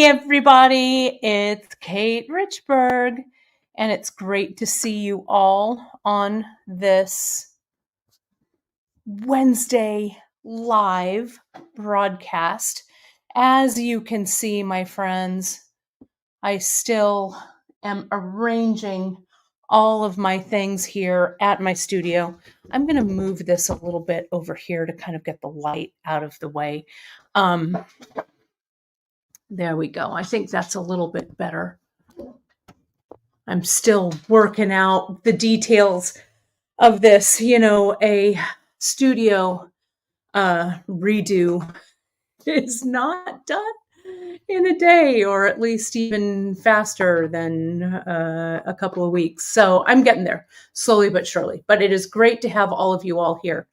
everybody, it's Kate Richburg, and it's great to see you all on this Wednesday live broadcast. As you can see, my friends, I still am arranging all of my things here at my studio. I'm going to move this a little bit over here to kind of get the light out of the way. There we go. I think that's a little bit better. I'm still working out the details of this. A studio redo is not done in a day, or at least even faster than a couple of weeks. So I'm getting there slowly but surely. But it is great to have all of you all here.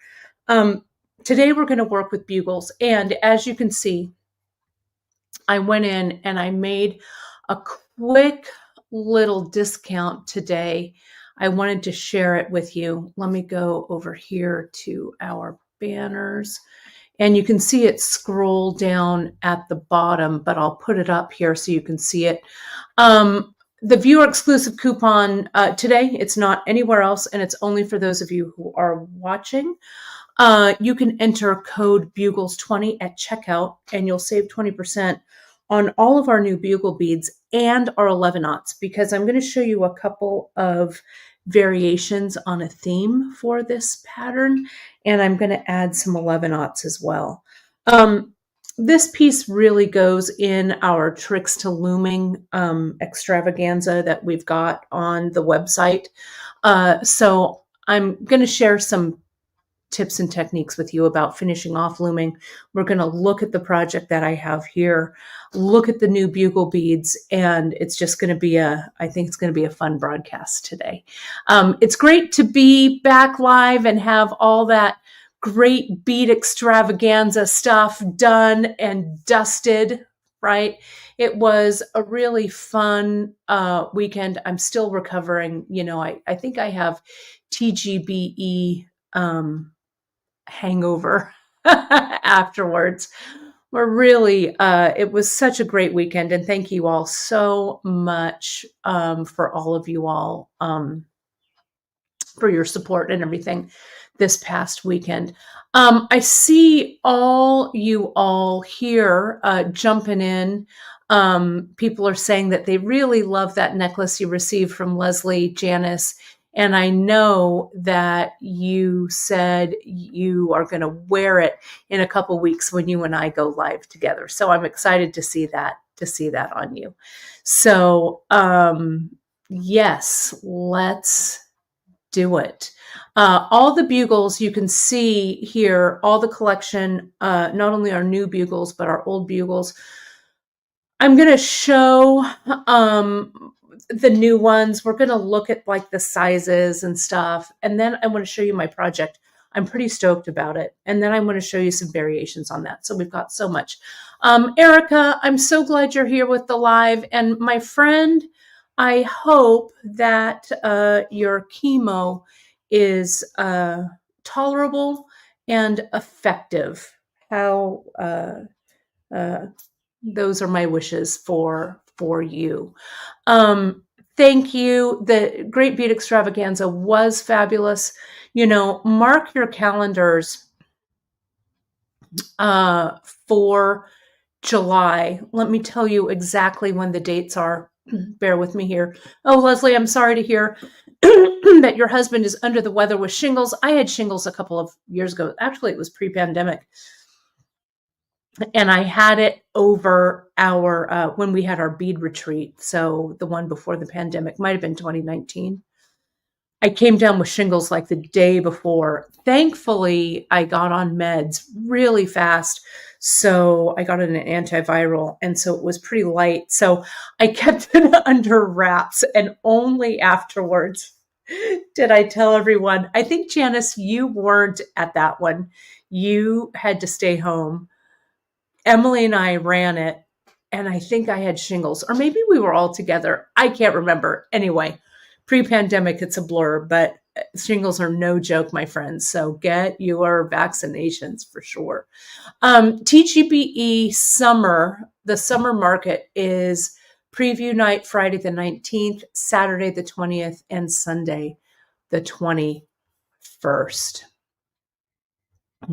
Today we're going to work with bugles. And as you can see, I went in and I made a quick little discount today. I wanted to share it with you. Let me go over here to our banners. And you can see it scroll down at the bottom, but I'll put it up here so you can see it. The viewer exclusive coupon today, it's not anywhere else, and it's only for those of you who are watching. You can enter code Bugles20 at checkout, and you'll save 20% on all of our new bugle beads and our 11-aughts, because I'm going to show you a couple of variations on a theme for this pattern, and I'm going to add some 11-aughts as well. This piece really goes in our Tricks to Looming extravaganza that we've got on the website. So I'm going to share some tips and techniques with you about finishing off looming. We're going to look at the project that I have here, look at the new bugle beads, and it's just going to be I think it's going to be a fun broadcast today. It's great to be back live and have all that great bead extravaganza stuff done and dusted, right? It was a really fun weekend. I'm still recovering. I think I have TGBE hangover afterwards. We're really, it was such a great weekend, and thank you all so much for all of you all for your support and everything this past weekend. I see all you all here jumping in. People are saying that they really love that necklace you received from Leslie Janice. And I know that you said you are going to wear it in a couple weeks when you and I go live together. So I'm excited to see that on you. So yes, let's do it. All the bugles you can see here, all the collection, not only our new bugles, but our old bugles. I'm going to show the new ones. We're going to look at like the sizes and stuff. And then I want to show you my project. I'm pretty stoked about it. And then I'm going to show you some variations on that. So we've got so much. Erica, I'm so glad you're here with the live. And my friend, I hope that your chemo is tolerable and effective. Those are my wishes for you. Thank you. The Great Bead Extravaganza was fabulous. Mark your calendars for July. Let me tell you exactly when the dates are. Bear with me here. Oh, Leslie, I'm sorry to hear that your husband is under the weather with shingles. I had shingles a couple of years ago. Actually, it was pre-pandemic. And I had it over our, when we had our bead retreat. So the one before the pandemic, might have been 2019. I came down with shingles like the day before. Thankfully, I got on meds really fast. So I got an antiviral, and so it was pretty light. So I kept it under wraps, and only afterwards did I tell everyone. I think, Janice, you weren't at that one. You had to stay home. Emily and I ran it, and I think I had shingles, or maybe we were all together. I can't remember. Anyway, pre-pandemic, it's a blur, but shingles are no joke, my friends. So get your vaccinations for sure. TGBE summer, the summer market is preview night Friday the 19th, Saturday the 20th, and Sunday the 21st.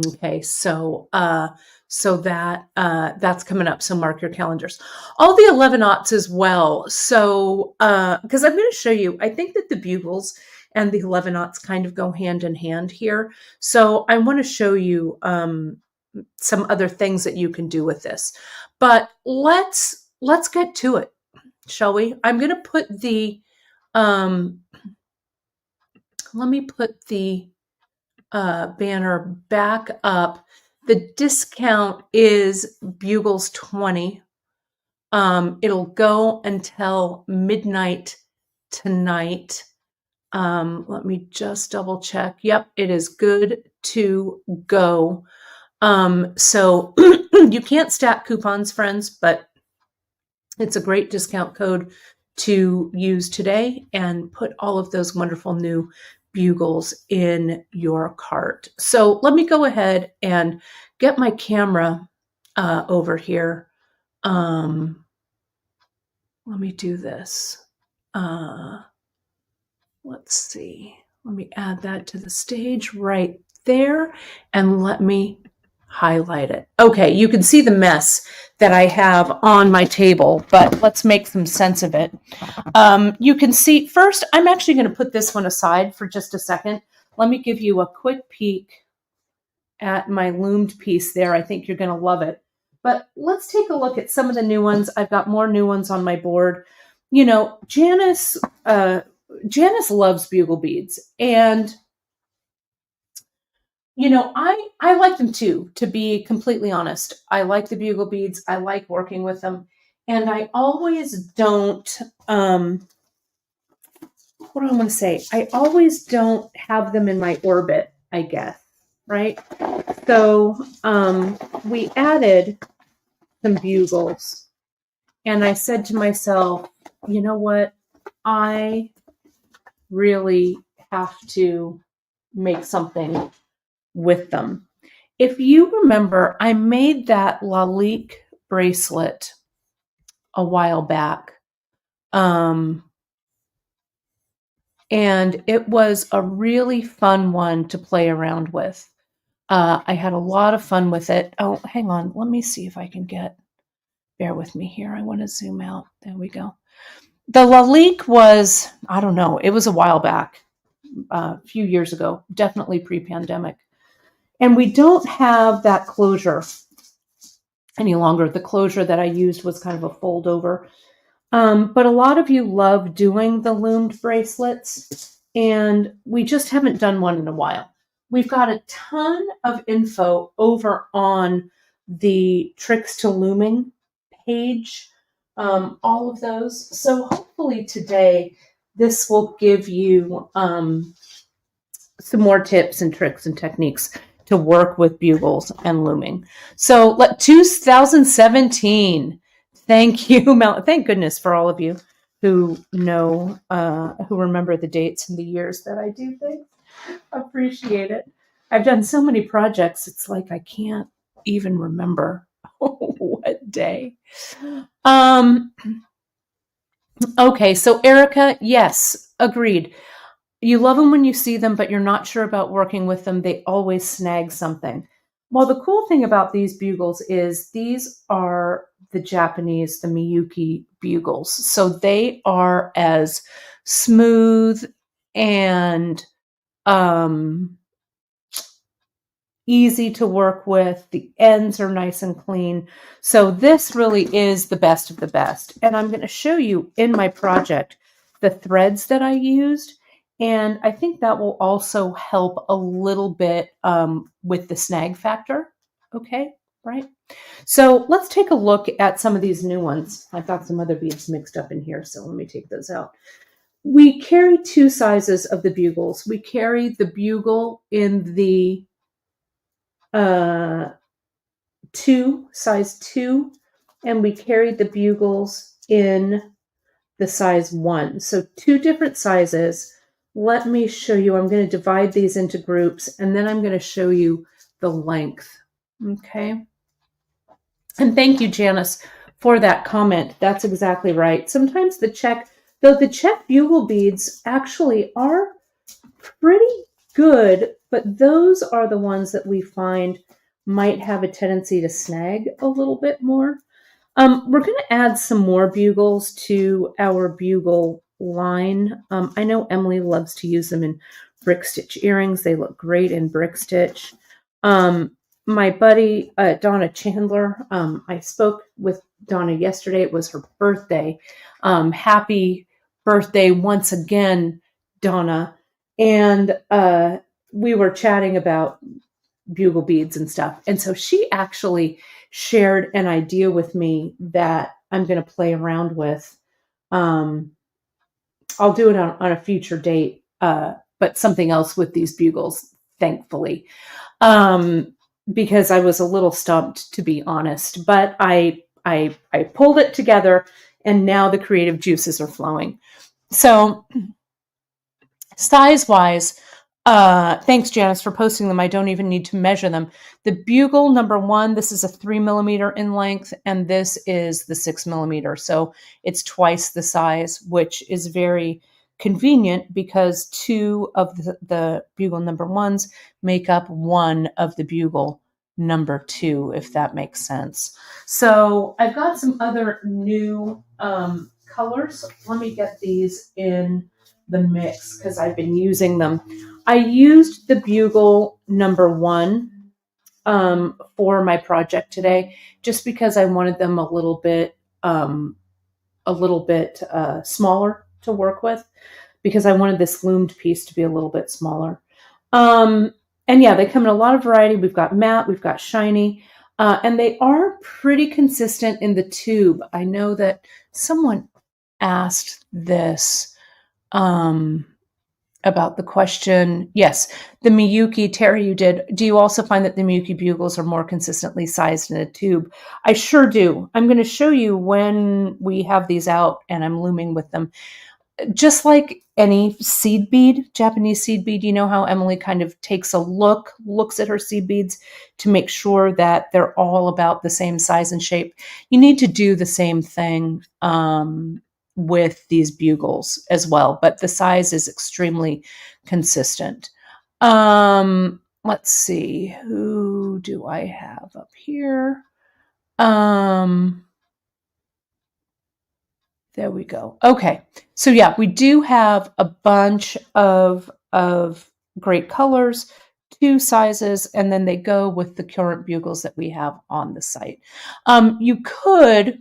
Okay, so that's coming up. So mark your calendars. All the 11/aughts as well. So because I'm going to show you, I think that the Bugles and the 11/aughts kind of go hand in hand here. So I want to show you some other things that you can do with this. But let's get to it, shall we? I'm going to put the let me put the banner back up. The discount is Bugles 20. It'll go until midnight tonight. Let me just double check. Yep, it is good to go. So you can't stack coupons, friends, but it's a great discount code to use today and put all of those wonderful new Bugles in your cart. So let me go ahead and get my camera over here. Let me do this. Let's see. Let me add that to the stage right there, and let me highlight it. Okay, you can see the mess that I have on my table, but let's make some sense of it. You can see, first, I'm actually going to put this one aside for just a second. Let me give you a quick peek at my loomed piece there. I think you're going to love it. But let's take a look at some of the new ones. I've got more new ones on my board. You know, Janice loves bugle beads, and you know, I like them too, to be completely honest. I like the bugle beads. I like working with them. And I always don't, what do I want to say? I always don't have them in my orbit, I guess, right? So we added some bugles. And I said to myself, you know what? I really have to make something with them. If you remember, I made that Lalique bracelet a while back. And it was a really fun one to play around with. I had a lot of fun with it. Oh, hang on. Let me see if I can bear with me here. I want to zoom out. There we go. The Lalique was, I don't know, it was a while back, a few years ago, definitely pre-pandemic. And we don't have that closure any longer. The closure that I used was kind of a fold over. But a lot of you love doing the loomed bracelets, and we just haven't done one in a while. We've got a ton of info over on the Tricks to Looming page, all of those. So hopefully today this will give you some more tips and tricks and techniques to work with bugles and looming. So 2017. Thank you, Mel. Thank goodness for all of you who know, who remember the dates and the years that I do things. Appreciate it. I've done so many projects. It's like I can't even remember what day. Okay, so Erica, yes, agreed. You love them when you see them, but you're not sure about working with them. They always snag something. Well, the cool thing about these bugles is these are the Japanese, the Miyuki bugles. So they are as smooth and easy to work with. The ends are nice and clean. So this really is the best of the best. And I'm going to show you in my project the threads that I used. And I think that will also help a little bit with the snag factor. Okay, right? So let's take a look at some of these new ones. I've got some other beads mixed up in here, so let me take those out. We carry two sizes of the bugles. We carry the bugle in the size 2, and we carry the bugles in the size 1. So two different sizes. let me show you. I'm going to divide these into groups, and then I'm going to show you the length. Okay. And thank you, Janice, for that comment. That's exactly right. Sometimes the check bugle beads actually are pretty good, but those are the ones that we find might have a tendency to snag a little bit more. We're going to add some more bugles to our bugle line. I know Emily loves to use them in brick stitch earrings. They look great in brick stitch. My buddy, Donna Chandler, I spoke with Donna yesterday. It was her birthday. Happy birthday once again, Donna. And we were chatting about bugle beads and stuff. And so she actually shared an idea with me that I'm going to play around with. I'll do it on a future date, but something else with these bugles, thankfully, because I was a little stumped, to be honest. But I pulled it together, and now the creative juices are flowing. So size-wise, thanks, Janice, for posting them. I don't even need to measure them. The bugle number 1, this is a 3 millimeter in length, and this is the 6 millimeter. So it's twice the size, which is very convenient because 2 of the bugle number 1s make up 1 of the bugle number 2, if that makes sense. So I've got some other new colors. Let me get these in the mix because I've been using them. I used the bugle number 1 for my project today, just because I wanted them a little bit smaller to work with, because I wanted this loomed piece to be a little bit smaller. And yeah, they come in a lot of variety. We've got matte, we've got shiny, and they are pretty consistent in the tube. I know that someone asked this about the question. Yes, the Miyuki, Terry, you did. Do you also find that the Miyuki bugles are more consistently sized in a tube? I sure do. I'm going to show you when we have these out and I'm looming with them. Just like any seed bead, Japanese seed bead, you know how Emily kind of takes a looks at her seed beads to make sure that they're all about the same size and shape. You need to do the same thing with these bugles as well, but the size is extremely consistent. Let's see, who do I have up here? There we go. Okay, so yeah, we do have a bunch of great colors, 2 sizes, and then they go with the current bugles that we have on the site. You could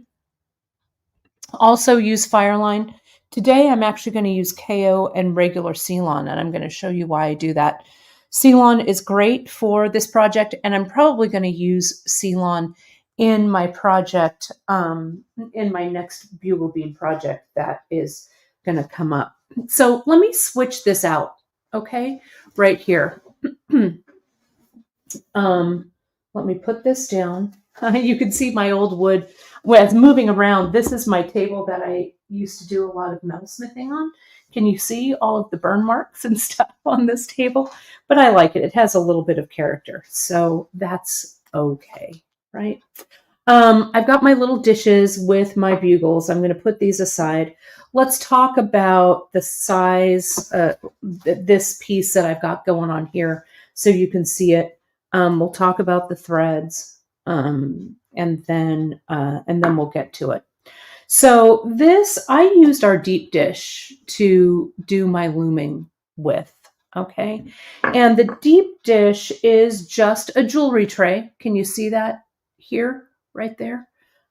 also use Fireline. Today I'm actually going to use KO and regular C-Lon, and I'm going to show you why I do that. C-Lon is great for this project, and I'm probably going to use C-Lon in my project, in my next bugle bead project that is going to come up. So let me switch this out, okay, right here. Let me put this down. You can see my old wood. When it's moving around, this is my table that I used to do a lot of metalsmithing on. Can you see all of the burn marks and stuff on this table? But I like it. It has a little bit of character, so that's okay, right? I've got my little dishes with my bugles. I'm going to put these aside. Let's talk about the size, this piece that I've got going on here so you can see it. We'll talk about the threads, and then we'll get to it. So this, I used our deep dish to do my looming with, okay? And the deep dish is just a jewelry tray. Can you see that here, right there?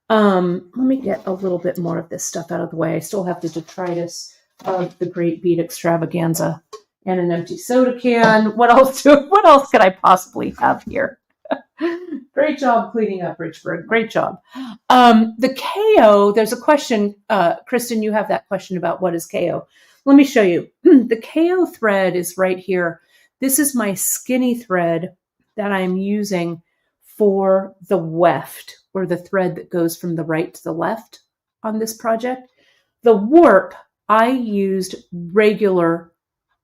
Let me get a little bit more of this stuff out of the way. I still have the detritus of the Great Bead Extravaganza and an empty soda can. What else could I possibly have here? Great job cleaning up, Richburg. Great job. The KO, there's a question. Kristen, you have that question about what is KO. Let me show you. The KO thread is right here. This is my skinny thread that I'm using for the weft, or the thread that goes from the right to the left on this project. The warp, I used regular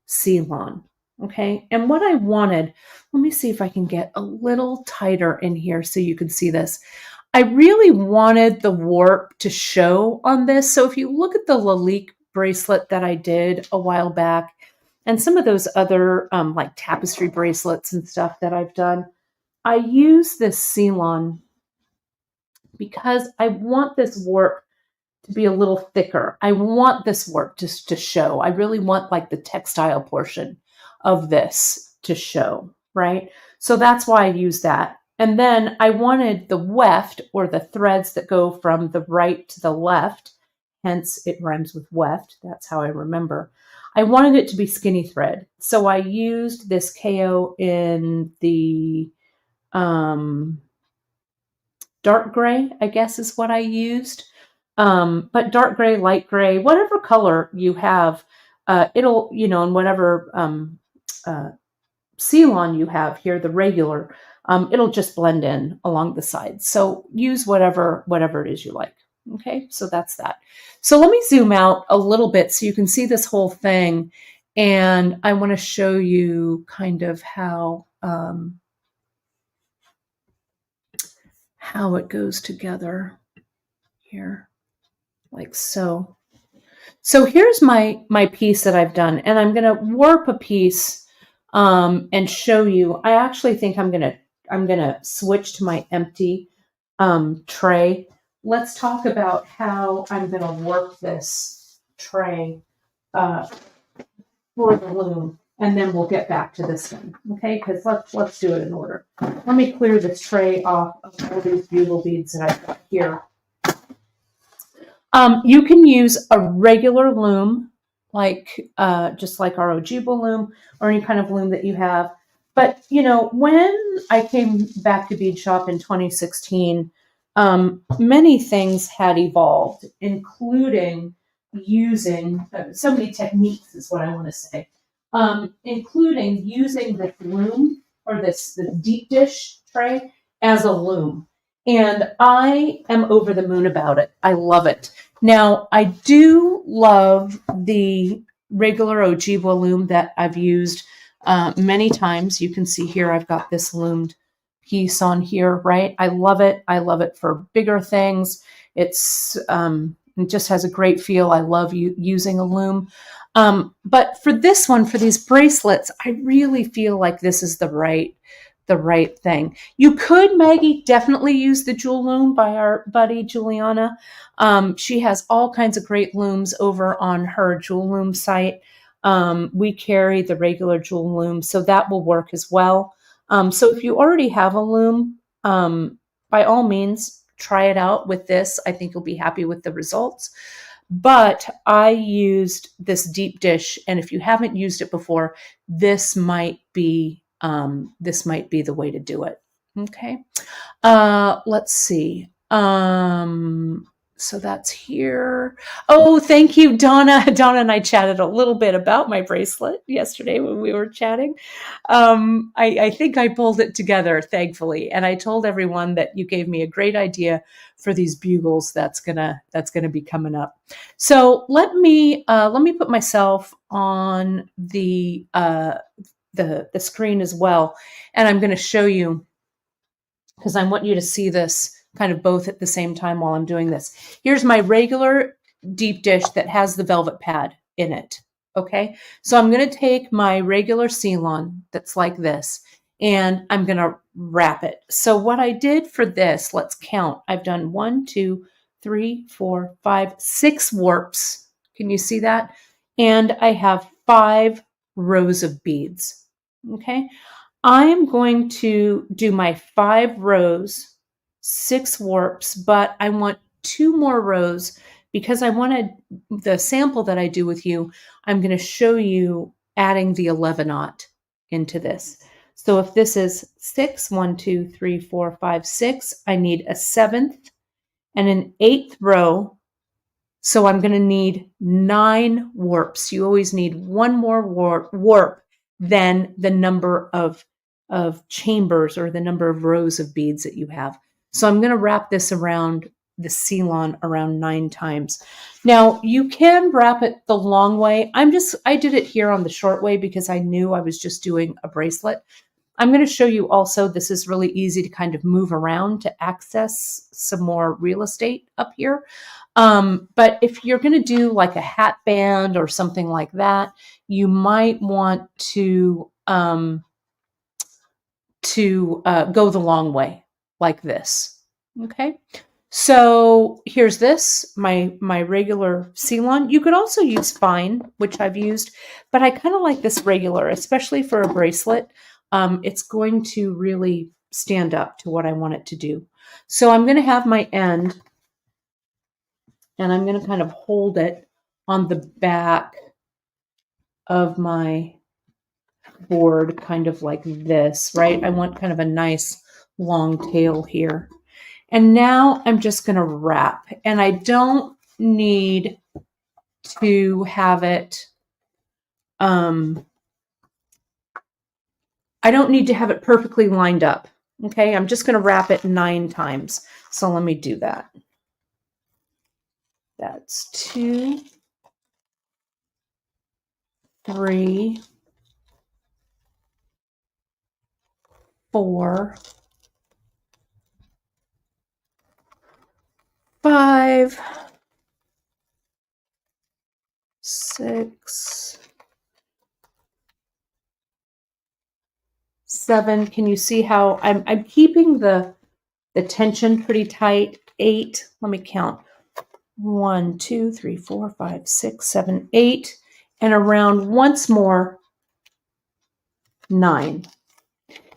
C-Lon. Okay, and what I wanted, let me see if I can get a little tighter in here so you can see this. I really wanted the warp to show on this. So if you look at the Lalique bracelet that I did a while back, and some of those other like tapestry bracelets and stuff that I've done, I use this C-Lon because I want this warp to be a little thicker. I want this work just to show. I really want like the textile portion of this to show, right? So that's why I use that. And then I wanted the weft, or the threads that go from the right to the left, hence it rhymes with weft. That's how I remember. I wanted it to be skinny thread. So I used this KO in the dark gray, I guess is what I used. But dark gray, light gray, whatever color you have, it'll, and whatever C-Lon you have here, the regular, it'll just blend in along the sides. So use whatever it is you like. Okay, so that's that. So let me zoom out a little bit so you can see this whole thing. And I want to show you kind of how it goes together here, like so. So here's my piece that I've done, and I'm going to warp a piece and show you. I actually think I'm going to switch to my empty tray. Let's talk about how I'm going to warp this tray for the loom, and then we'll get back to this one, okay? Because let's do it in order. Let me clear this tray off of all these bugle beads that I've got here. You can use a regular loom, like just like our Ojibwa loom, or any kind of loom that you have. But when I came back to Beadshop in 2016, many things had evolved, including using so many techniques is what I want to say, including using this loom, or this deep dish tray, as a loom. And I am over the moon about it. I love it. Now, I do love the regular Ojibwa loom that I've used many times. You can see here I've got this loomed piece on here, right? I love it. I love it for bigger things. It just has a great feel. I love using a loom. But for this one, for these bracelets, I really feel like this is the right thing. You could, Maggie, definitely use the jewel loom by our buddy Juliana. She has all kinds of great looms over on her jewel loom site. We carry the regular jewel loom, so that will work as well. So if you already have a loom, by all means, try it out with this. I think you'll be happy with the results. But I used this deep dish, and if you haven't used it before, this might be the way to do it. Okay. Let's see. So that's here. Oh, thank you, Donna. Donna and I chatted a little bit about my bracelet yesterday when we were chatting. I think I pulled it together, thankfully, and I told everyone that you gave me a great idea for these bugles that's gonna be coming up. So let me put myself on the screen as well, and I'm going to show you, because I want you to see this kind of both at the same time while I'm doing this. Here's my regular deep dish that has the velvet pad in it. Okay, so I'm going to take my regular C-Lon that's like this, and I'm going to wrap it. So what I did for this, let's count. I've done 1, 2, 3, 4, 5, 6 warps. Can you see that? And I have 5 rows of beads. Okay, I am going to do my 5 rows, 6 warps, but I want 2 more rows because I wanted the sample that I do with you. I'm going to show you adding the 11-aught into this. So if this is 6, 1, 2, 3, 4, 5, 6, I need a 7th and an 8th row. So I'm going to need 9 warps. You always need 1 more warp than the number of chambers or the number of rows of beads that you have. So I'm going to wrap this around the C-Lon around 9 times. Now you can wrap it the long way. I did it here on the short way because I knew I was just doing a bracelet. I'm going to show you also, this is really easy to kind of move around to access some more real estate up here. But if you're going to do like a hat band or something like that, you might want to go the long way like this. Okay. So here's this, my regular C-Lon. You could also use fine, which I've used, but I kind of like this regular, especially for a bracelet. It's going to really stand up to what I want it to do. So I'm going to have my end, and I'm going to kind of hold it on the back of my board, kind of like this, right? I want kind of a nice long tail here. And now I'm just going to wrap, and I don't need to have it, I don't need to have it perfectly lined up. Okay, I'm just going to wrap it 9 times. So let me do that. That's 2, 3, 4, 5, 6, 7. Can you see how I'm keeping the tension pretty tight? 8. Let me count. 1, 2, 3, 4, 5, 6, 7, 8, and around once more 9.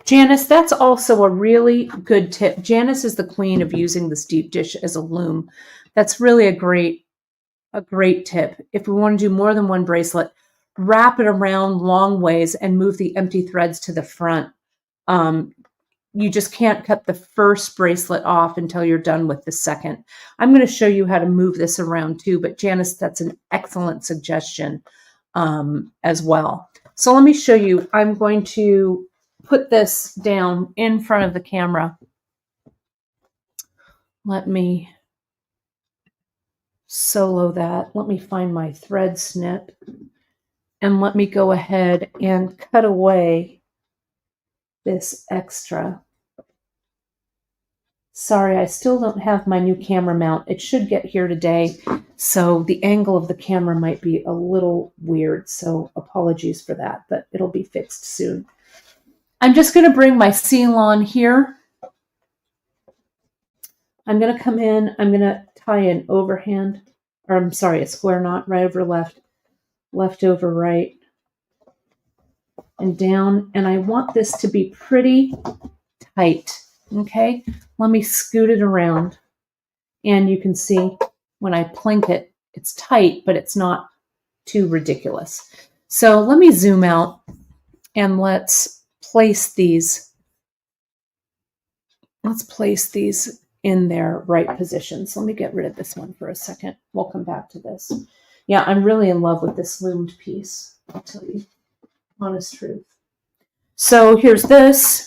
Janice, that's also a really good tip. Janice is the queen of using this deep dish as a loom. That's really a great tip. If we want to do more than one bracelet, wrap it around long ways and move the empty threads to the front. You just can't cut the first bracelet off until you're done with the second. I'm going to show you how to move this around too, but Janice, that's an excellent suggestion as well. So let me show you. I'm going to put this down in front of the camera. Let me solo that. Let me find my thread snip, and let me go ahead and cut away this extra. Sorry, I still don't have my new camera mount. It should get here today, so the angle of the camera might be a little weird, so apologies for that, but it'll be fixed soon. I'm just going to bring my C-Lon here. I'm going to come in, I'm going to tie an overhand, or I'm sorry, a square knot, right over left, left over right, and down, and I want this to be pretty tight. Okay, let me scoot it around, and you can see when I plink it, it's tight, but it's not too ridiculous. So let me zoom out, and let's place these in their right positions. Let me get rid of this one for a second. We'll come back to this. Yeah, I'm really in love with this loomed piece, I'll tell you, honest truth. So here's this.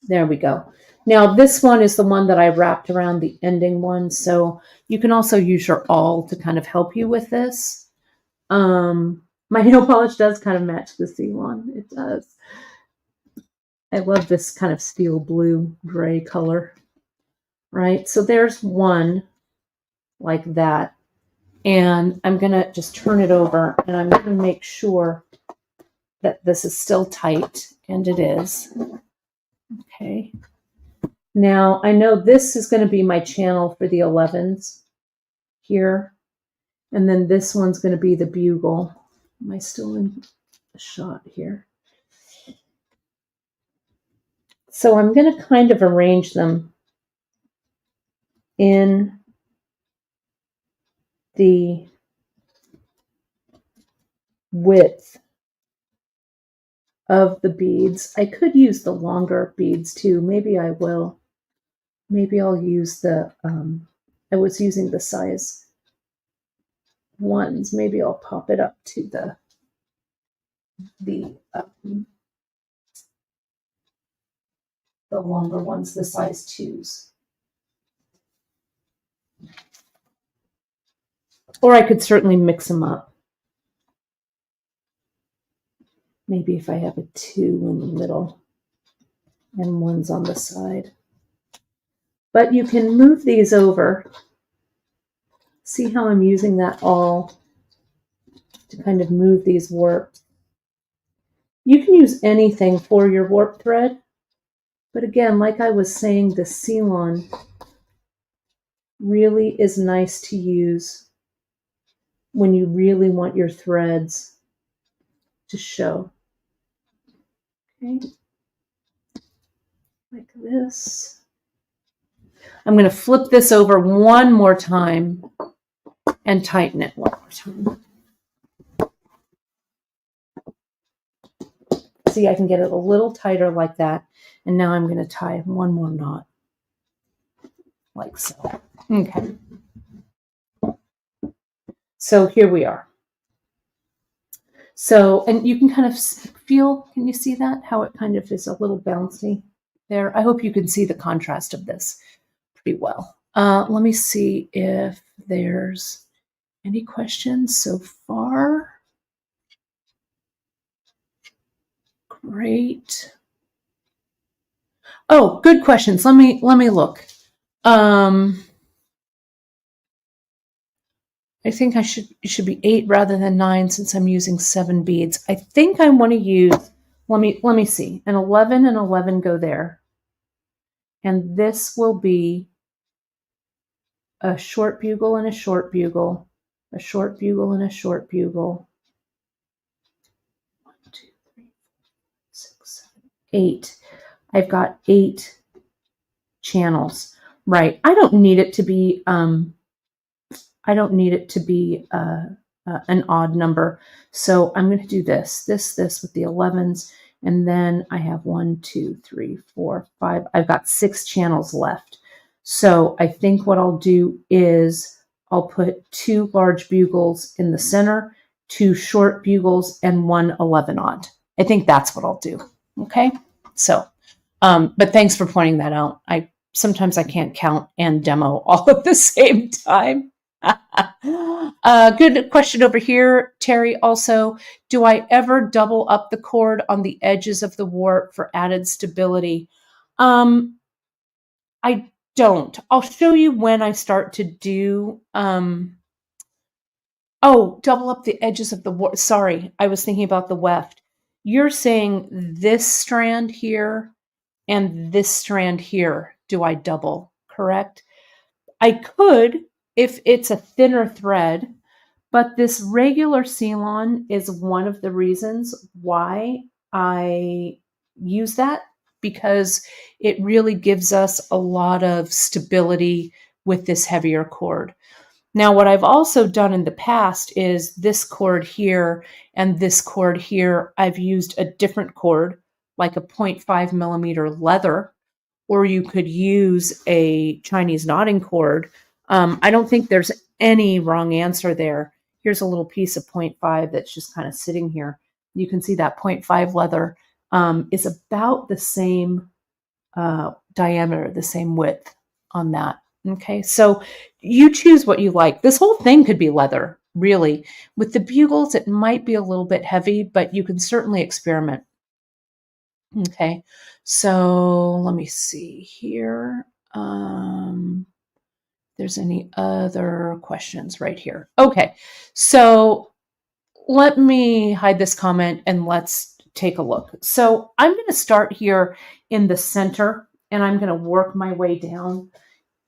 There we go. Now this one is the one that I wrapped around the ending one, so you can also use your awl to kind of help you with this. My nail polish does kind of match the C-Lon. It does. I love this kind of steel blue gray color, right? So there's one like that, and I'm gonna just turn it over, and I'm gonna make sure that this is still tight, and it is. Okay. Now, I know this is going to be my channel for the 11s here. And then this one's going to be the bugle. Am I still in the shot here? So I'm going to kind of arrange them in the width of the beads. I could use the longer beads too. Maybe I will. Maybe I'll use the, I was using the size 1s. Maybe I'll pop it up to the longer ones, the size 2s. Or I could certainly mix them up. Maybe if I have a 2 in the middle and one's on the side. But you can move these over. See how I'm using that all to kind of move these warps. You can use anything for your warp thread. But again, like I was saying, the C-Lon really is nice to use when you really want your threads to show. Okay, like this. I'm going to flip this over one more time and tighten it one more time. See, I can get it a little tighter like that. And now I'm going to tie one more knot, like so. Okay. So here we are. So, and you can kind of feel, can you see that? How it kind of is a little bouncy there. I hope you can see the contrast of this pretty well. Let me see if there's any questions so far. Great. Oh, good questions. Let me look. I think it should be 8 rather than 9 since I'm using 7 beads. I think I want to use, let me see, an 11 and 11 go there. And this will be a short bugle and a short bugle, a short bugle and a short bugle. 1, 2, 3, 4, 5, 6, 7, 8. I've got 8 channels. Right. I don't need it to be an odd number. So I'm going to do this with the 11s. And then I have 1, 2, 3, 4, 5. I've got 6 channels left. So I think what I'll do is I'll put 2 large bugles in the center, 2 short bugles, and 1 11 odd. I think that's what I'll do. Okay. So, but thanks for pointing that out. Sometimes I can't count and demo all at the same time. Good question over here, Terry. Also, do I ever double up the cord on the edges of the warp for added stability? I don't. I'll show you when I start to do. Oh, double up the edges of the warp. Sorry, I was thinking about the weft. You're saying this strand here and this strand here. Do I double? Correct. I could if it's a thinner thread, but this regular C-Lon is one of the reasons why I use that, because it really gives us a lot of stability with this heavier cord. Now, what I've also done in the past is this cord here and this cord here, I've used a different cord, like a 0.5 millimeter leather, or you could use a Chinese knotting cord. I don't think there's any wrong answer there. Here's a little piece of 0.5 that's just kind of sitting here. You can see that 0.5 leather is about the same diameter, the same width on that. Okay, so you choose what you like. This whole thing could be leather, really. With the bugles, it might be a little bit heavy, but you can certainly experiment. Okay, so let me see here. There's any other questions right here? Okay, so let me hide this comment and let's take a look. So I'm going to start here in the center and I'm going to work my way down.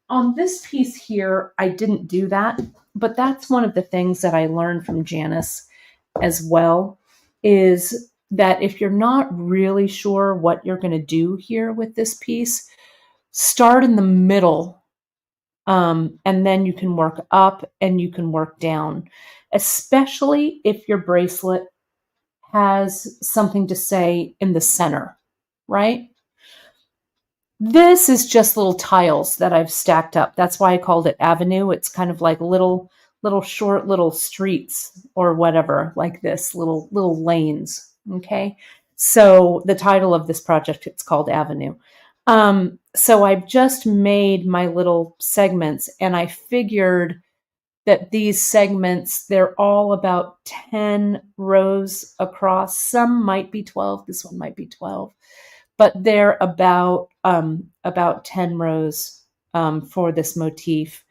On this piece here, I didn't do that, but that's one of the things that I learned from Janice as well, is that if you're not really sure what you're going to do here with this piece, start in the middle, and then you can work up and you can work down, especially if your bracelet has something to say in the center, right? This is just little tiles that I've stacked up. That's why I called it Avenue. It's kind of like little short little streets or whatever, like this, little lanes. Okay. So the title of this project, it's called Avenue. So I've just made my little segments and I figured that these segments, they're all about 10 rows across. Some might be 12. This one might be 12, but they're about 10 rows for this motif.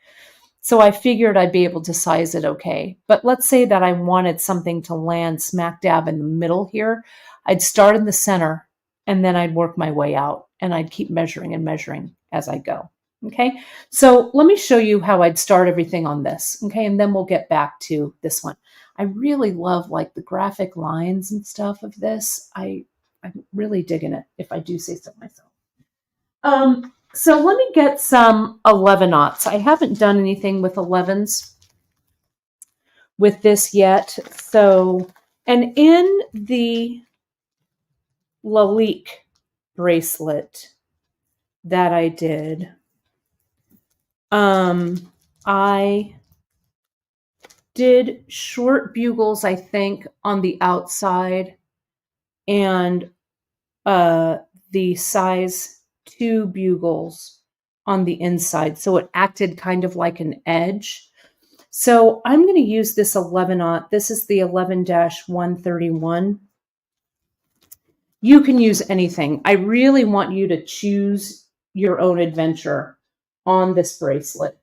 So I figured I'd be able to size it okay. But let's say that I wanted something to land smack dab in the middle here. I'd start in the center and then I'd work my way out, and I'd keep measuring and measuring as I go. Okay, so let me show you how I'd start everything on this. Okay, and then we'll get back to this one. I really love like the graphic lines and stuff of this. I'm really digging it, if I do say so myself. So let me get some 11-aughts. I haven't done anything with 11s with this yet. So, and in the Lalique bracelet that I did, I did short bugles, I think, on the outside, and the size 2 bugles on the inside. So it acted kind of like an edge. So I'm going to use this 11-aught. This is the 11-131. You can use anything. I really want you to choose your own adventure on this bracelet,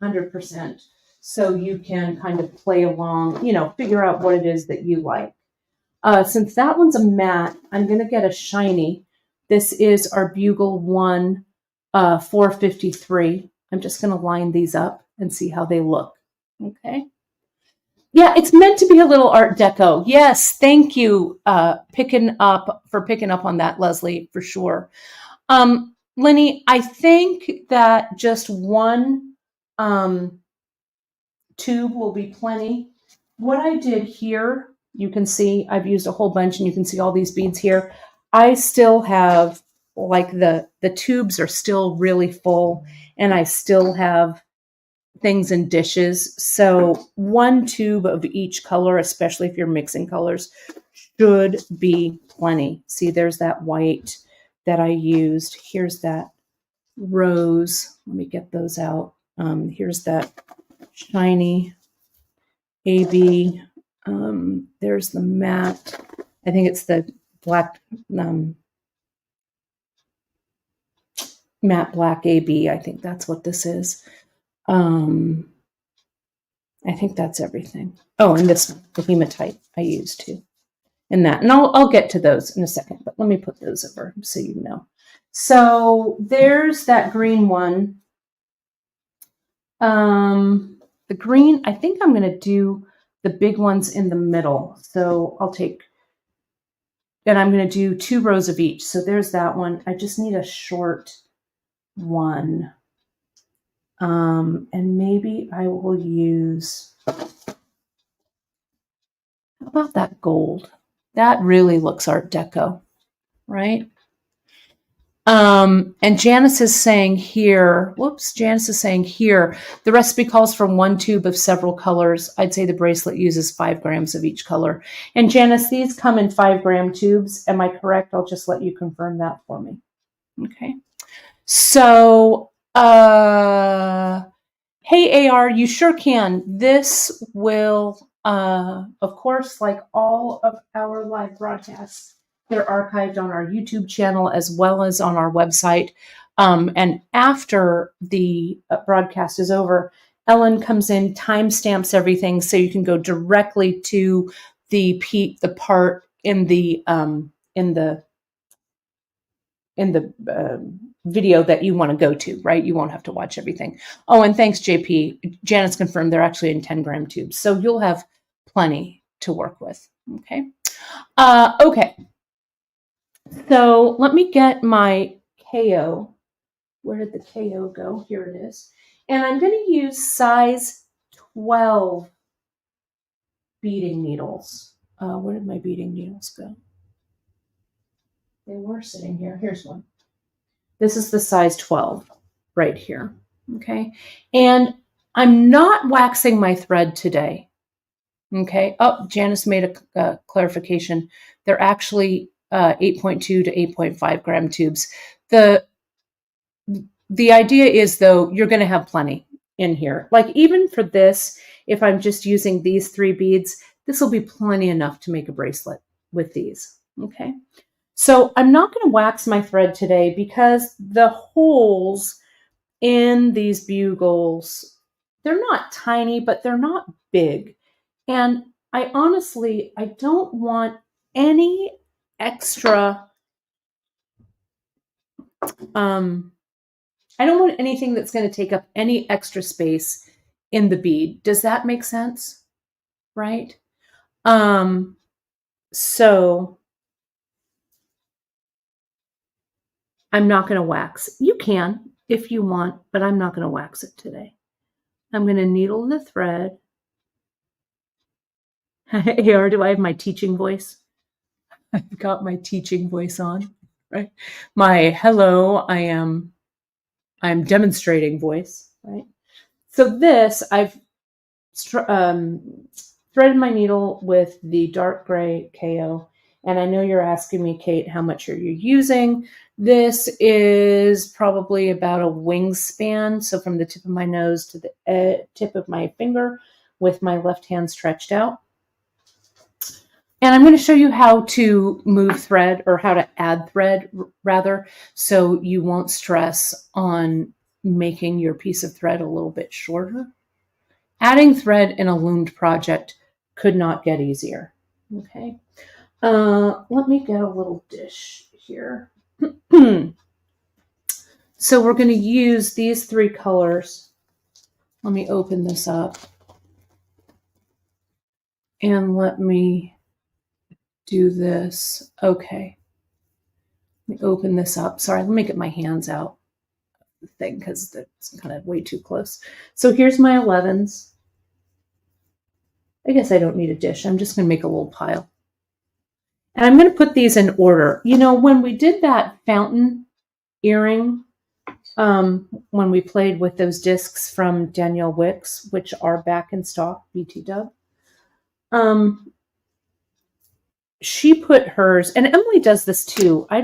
100%. So you can kind of play along, you know, figure out what it is that you like. Since that one's a matte, I'm going to get a shiny. This is our Bugle 1 453. I'm just going to line these up and see how they look. Okay. Yeah, it's meant to be a little Art Deco. Yes, thank you picking up on that, Leslie, for sure. Lenny, I think that just one tube will be plenty. What I did here, you can see I've used a whole bunch, and you can see all these beads here. I still have, like, the tubes are still really full, and I still have things in dishes. So 1 tube of each color, especially if you're mixing colors, should be plenty. See, there's that white that I used. Here's that rose. Let me get those out. Here's that shiny AB. There's the matte. I think it's the black, matte black AB. I think that's what this is. I think that's everything. Oh, and this one, the hematite, I used too. And that, and I'll get to those in a second, but let me put those over so you know. So there's that green one. The green, I think I'm going to do the big ones in the middle. So I'll take, and I'm going to do 2 rows of each. So there's that one. I just need a short one. And maybe I will use, how about that gold? That really looks Art Deco, right? And Janice is saying here, Janice is saying here, the recipe calls for 1 tube of several colors. I'd say the bracelet uses 5 grams of each color. And Janice, these come in 5-gram tubes. Am I correct? I'll just let you confirm that for me. Okay. So, hey, AR, you sure can. This will, of course, like all of our live broadcasts, they're archived on our YouTube channel as well as on our website. And after the broadcast is over, Ellen comes in, timestamps everything, so you can go directly to the part in the video that you want to go to, right? You won't have to watch everything. Oh, and thanks, JP. Janet's confirmed they're actually in 10-gram tubes, so you'll have plenty to work with. Okay. Okay. So let me get my KO. Where did the KO go? Here it is. And I'm going to use size 12 beading needles. Where did my beading needles go? They were sitting here. Here's one. This is the size 12 right here. Okay. And I'm not waxing my thread today. Okay. Oh, Janice made a clarification. They're actually 8.2 to 8.5 gram tubes. The idea is, though, you're going to have plenty in here. Like, even for this, if I'm just using these 3 beads, this will be plenty enough to make a bracelet with these. Okay. So I'm not going to wax my thread today because the holes in these bugles, they're not tiny, but they're not big. And I don't want any extra, I don't want anything that's going to take up any extra space in the bead. Does that make sense? Right? So I'm not going to wax. You can if you want, but I'm not going to wax it today. I'm going to needle the thread. Here, do I have my teaching voice? I've got my teaching voice on, right? My hello, I'm demonstrating voice, right? So this, I've threaded my needle with the dark gray KO. And I know you're asking me, Kate, how much are you using? This is probably about a wingspan. So from the tip of my nose to the tip of my finger with my left hand stretched out. And I'm going to show you how to move thread, or how to add thread rather, so you won't stress on making your piece of thread a little bit shorter. Adding thread in a loomed project could not get easier. Okay. Let me get a little dish here. So we're going to use these 3 colors. Let me open this up. And let me do this. Okay. Let me open this up. Sorry, let me get my hands out the thing because that's kind of way too close. So here's my 11s. I guess I don't need a dish. I'm just going to make a little pile. And I'm going to put these in order. You know, when we did that fountain earring, when we played with those discs from Danielle Wicks, which are back in stock, BT Dub, she put hers, and Emily does this too. I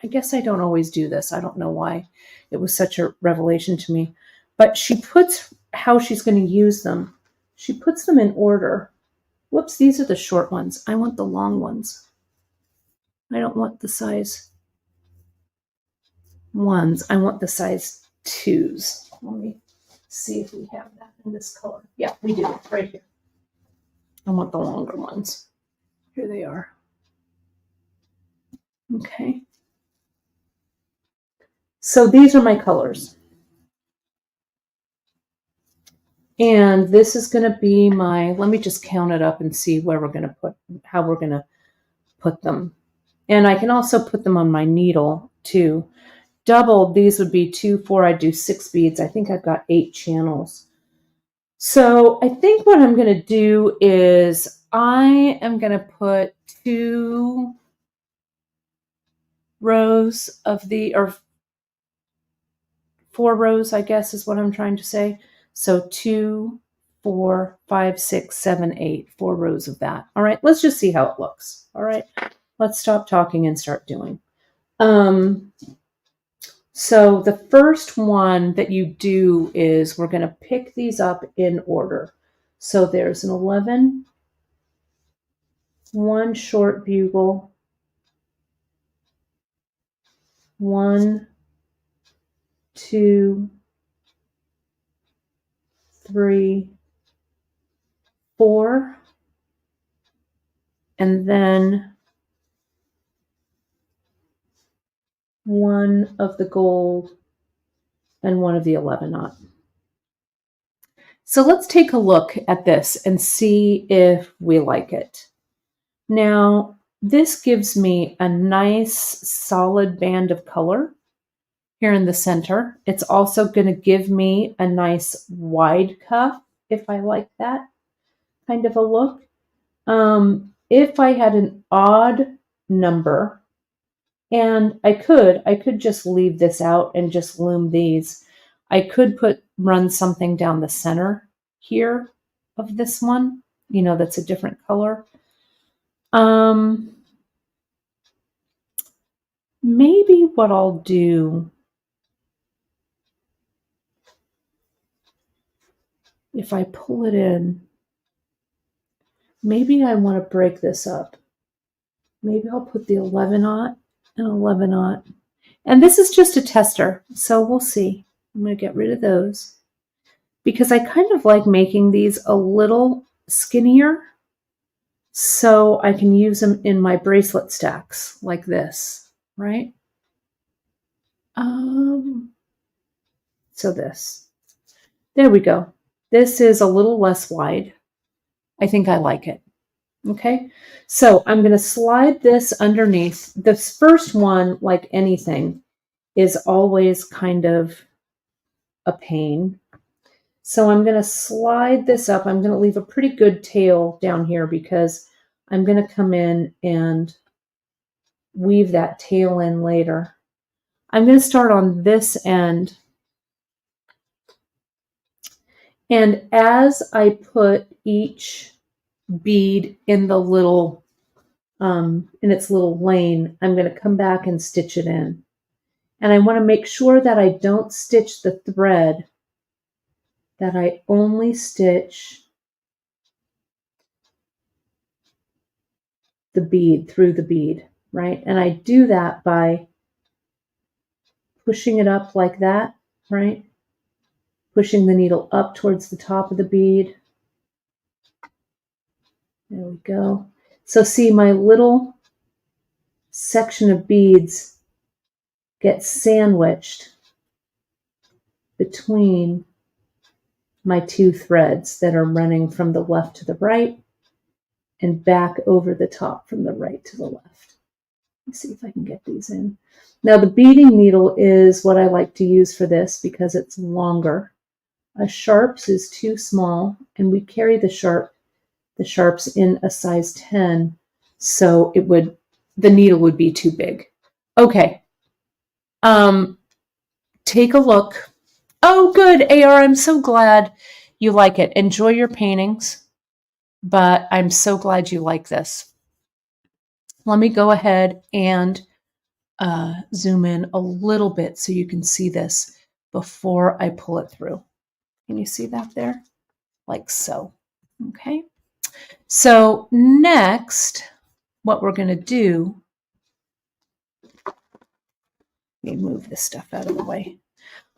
guess I don't always do this. I don't know why. It was such a revelation to me. But she puts how she's going to use them. She puts them in order. Whoops, these are the short ones. I want the long ones. I don't want the size 1s. I want the size 2s. Let me see if we have that in this color. Yeah, we do, right here. I want the longer ones. Here they are. Okay. So these are my colors. And this is going to be my, let me just count it up and see where we're going to put, how we're going to put them. And I can also put them on my needle too. Doubled, these would be 2, 4, I do 6 beads. I think I've got 8 channels. So I think what I'm going to do is I am going to put 2 rows of the, or 4 rows, I guess is what I'm trying to say. So 2, 4, 5, 6, 7, 8, 4 rows of that. All right, let's just see how it looks. All right, let's stop talking and start doing. So the first one that you do is we're going to pick these up in order. So there's an 11, 1 short bugle, 1, 2, 3, 4, and then 1 of the gold and 1 of the 11-aught. So let's take a look at this and see if we like it. Now, this gives me a nice solid band of color here in the center. It's also going to give me a nice wide cuff if I like that kind of a look. If I had an odd number, and I could just leave this out and just loom these. I could run something down the center here of this one, you know, that's a different color. Maybe what I'll do, if I pull it in, maybe I want to break this up. Maybe I'll put the 11/0 and 11/0. And this is just a tester, so we'll see. I'm going to get rid of those because I kind of like making these a little skinnier so I can use them in my bracelet stacks like this, right? So this. There we go. This is a little less wide. I think I like it. Okay, so I'm going to slide this underneath. This first one, like anything, is always kind of a pain. So I'm going to slide this up. I'm going to leave a pretty good tail down here because I'm going to come in and weave that tail in later. I'm going to start on this end. And as I put each bead in the little, in its little lane, I'm going to come back and stitch it in. And I want to make sure that I don't stitch the thread, that I only stitch the bead through the bead, right? And I do that by pushing it up like that, right? Pushing the needle up towards the top of the bead. There we go. So see, my little section of beads gets sandwiched between my two threads that are running from the left to the right and back over the top from the right to the left. Let's see if I can get these in. Now the beading needle is what I like to use for this because it's longer. A sharps is too small, and we carry the sharps in a size 10, so the needle would be too big. Okay. Take a look. Oh, good, AR. I'm so glad you like it. Enjoy your paintings, but I'm so glad you like this. Let me go ahead and zoom in a little bit so you can see this before I pull it through. Can you see that there? Like so. Okay. So next, what we're going to do, let me move this stuff out of the way.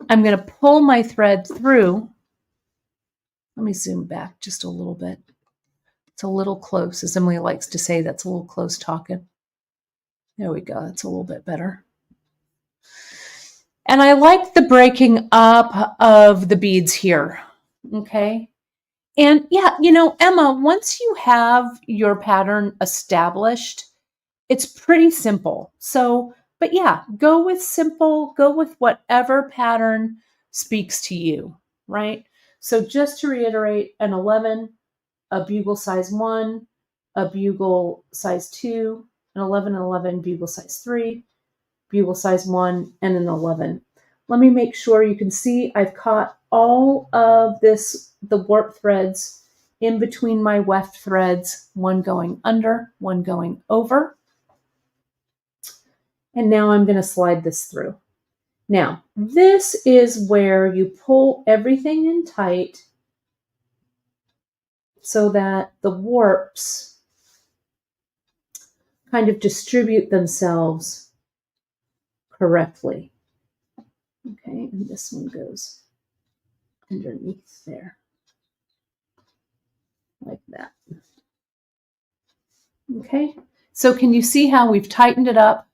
I'm going to pull my thread through. Let me zoom back just a little bit. It's a little close, as Emily likes to say, that's a little close talking. There we go. That's a little bit better. And I like the breaking up of the beads here. Okay. And yeah, you know, Emma, once you have your pattern established, it's pretty simple. So, but yeah, go with simple, go with whatever pattern speaks to you, right? So just to reiterate, an 11, a bugle size 1, a bugle size 2, an 11 and 11, bugle size 3, bugle size 1, and an 11. Let me make sure you can see I've caught all of this, the warp threads in between my weft threads, one going under, one going over. And now I'm going to slide this through. Now, this is where you pull everything in tight so that the warps kind of distribute themselves correctly. Okay, and this one goes underneath there, like that. Okay, so can you see how we've tightened it up?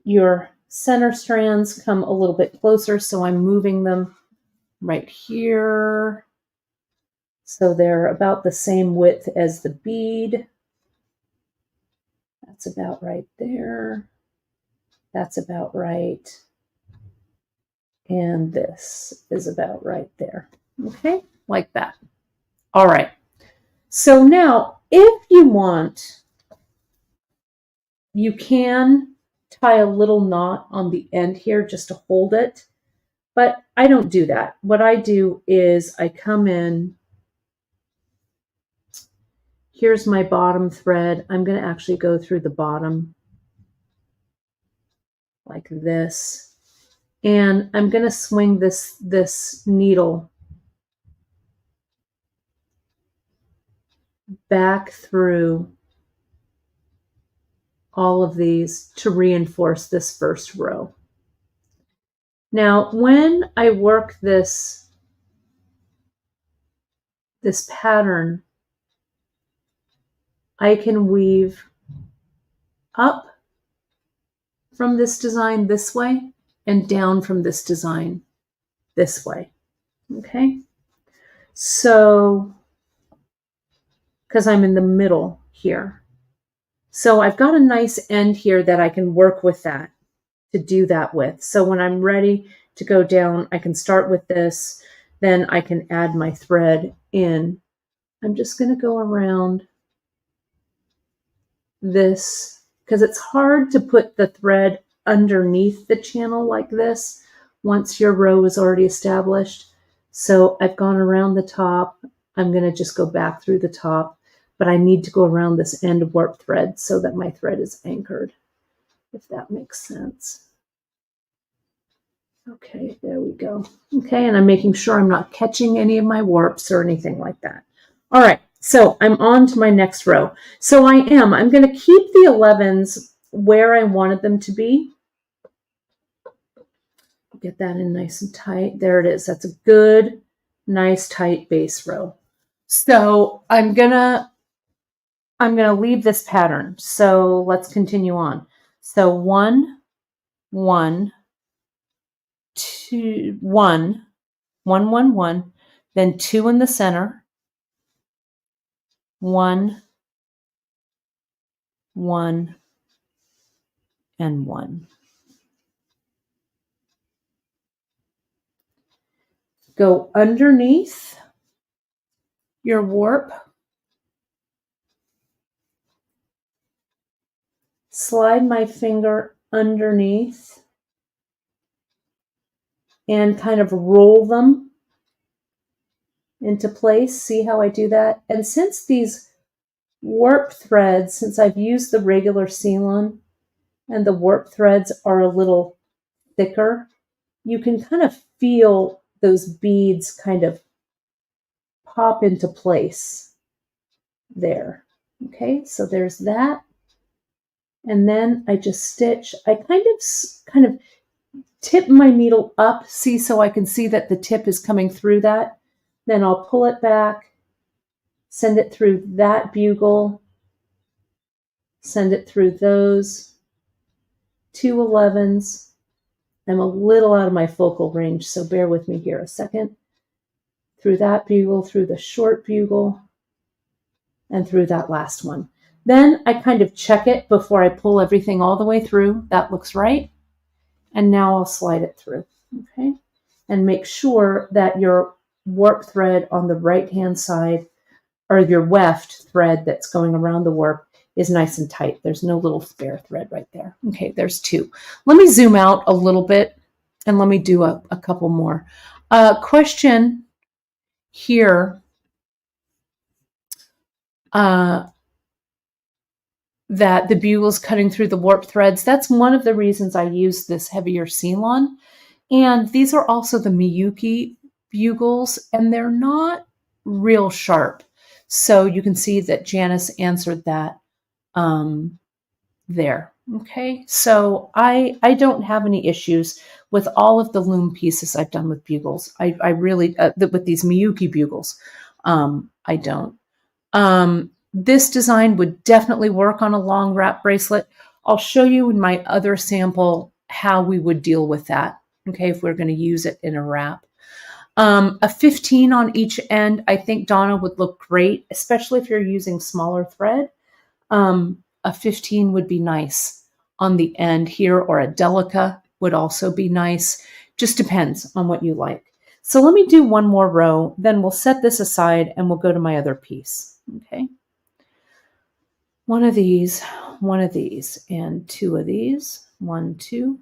Your center strands come a little bit closer, so I'm moving them right here. So they're about the same width as the bead. That's about right there. That's about right. And this is about right there. Okay, like that. All right. So now, if you want, you can tie a little knot on the end here just to hold it, but I don't do that. What I do is I come in, here's my bottom thread. I'm going to actually go through the bottom like this, and I'm going to swing this needle back through all of these to reinforce this first row. Now, when I work this pattern, I can weave up from this design this way and down from this design this way. Okay? So, because I'm in the middle here. So I've got a nice end here that I can work with that, to do that with. So when I'm ready to go down, I can start with this, then I can add my thread in. I'm just going to go around this because it's hard to put the thread underneath the channel like this once your row is already established. So I've gone around the top. I'm going to just go back through the top, but I need to go around this end warp thread so that my thread is anchored, if that makes sense. Okay, there we go. Okay, and I'm making sure I'm not catching any of my warps or anything like that. All right, so I'm on to my next row. So I'm going to keep the 11s where I wanted them to be. Get that in nice and tight. There it is. That's a good, nice, tight base row. So I'm gonna leave this pattern. So let's continue on. So 1, 1, 2, 1, 1, 1, 1, then 2 in the center, 1, 1, and 1. Go underneath your warp, slide my finger underneath, and kind of roll them into place. See how I do that? And since these warp threads, since I've used the regular C-Lon and the warp threads are a little thicker, you can kind of feel those beads kind of pop into place there. Okay, so there's that. And then I just stitch. I kind of tip my needle up, see, so I can see that the tip is coming through that. Then I'll pull it back, send it through that bugle, send it through those 2 11s. I'm a little out of my focal range, so bear with me here a second. Through that bugle, through the short bugle, and through that last one. Then I kind of check it before I pull everything all the way through. That looks right. And now I'll slide it through, okay? And make sure that your warp thread on the right-hand side, or your weft thread that's going around the warp, is nice and tight. There's no little spare thread right there. Okay, there's 2. Let me zoom out a little bit and let me do a couple more. Question here. That the bugle's cutting through the warp threads. That's one of the reasons I use this heavier C-Lon. And these are also the Miyuki bugles, and they're not real sharp. So you can see that Janice answered that there. Okay, so I don't have any issues with all of the loom pieces I've done with bugles. I really, with these Miyuki bugles, I don't. This design would definitely work on a long wrap bracelet. I'll show you in my other sample how we would deal with that, okay, if we're going to use it in a wrap. A 15 on each end, I think, Donna, would look great, especially if you're using smaller thread. A 15 would be nice on the end here, or a delica would also be nice. Just depends on what you like. So let me do one more row, then we'll set this aside and we'll go to my other piece, okay? One of these, and 2 of these. 1, 2.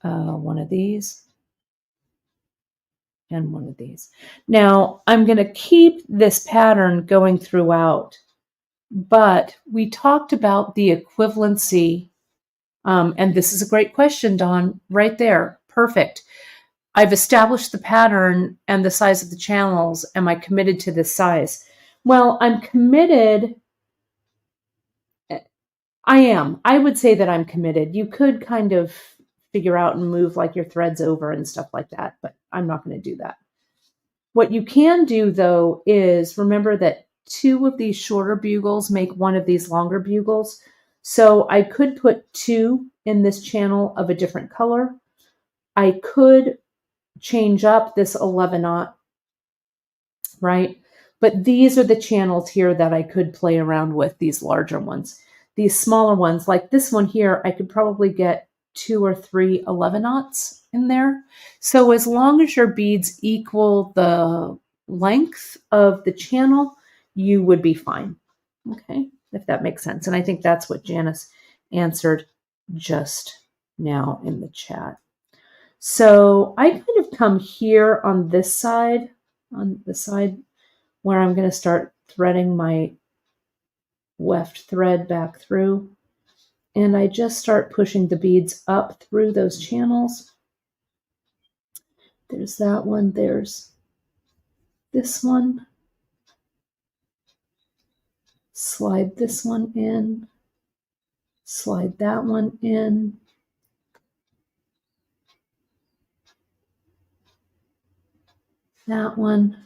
One of these, and 1 of these. Now, I'm going to keep this pattern going throughout, but we talked about the equivalency, and this is a great question, Dawn, right there. Perfect. I've established the pattern and the size of the channels. Am I committed to this size? Well, I'm committed. I am. I would say that I'm committed. You could kind of figure out and move like your threads over and stuff like that, but I'm not going to do that. What you can do though is remember that 2 of these shorter bugles make 1 of these longer bugles. So I could put 2 in this channel of a different color. I could change up this 11-aught, right? But these are the channels here that I could play around with, these larger ones. These smaller ones, like this one here, I could probably get 2 or 3 11-aughts in there. So as long as your beads equal the length of the channel, you would be fine. Okay, if that makes sense. And I think that's what Janice answered just now in the chat. So I kind of come here on this side, on the side where I'm going to start threading my weft thread back through. And I just start pushing the beads up through those channels. There's that one. There's this one. Slide this one in. Slide that one in. That one.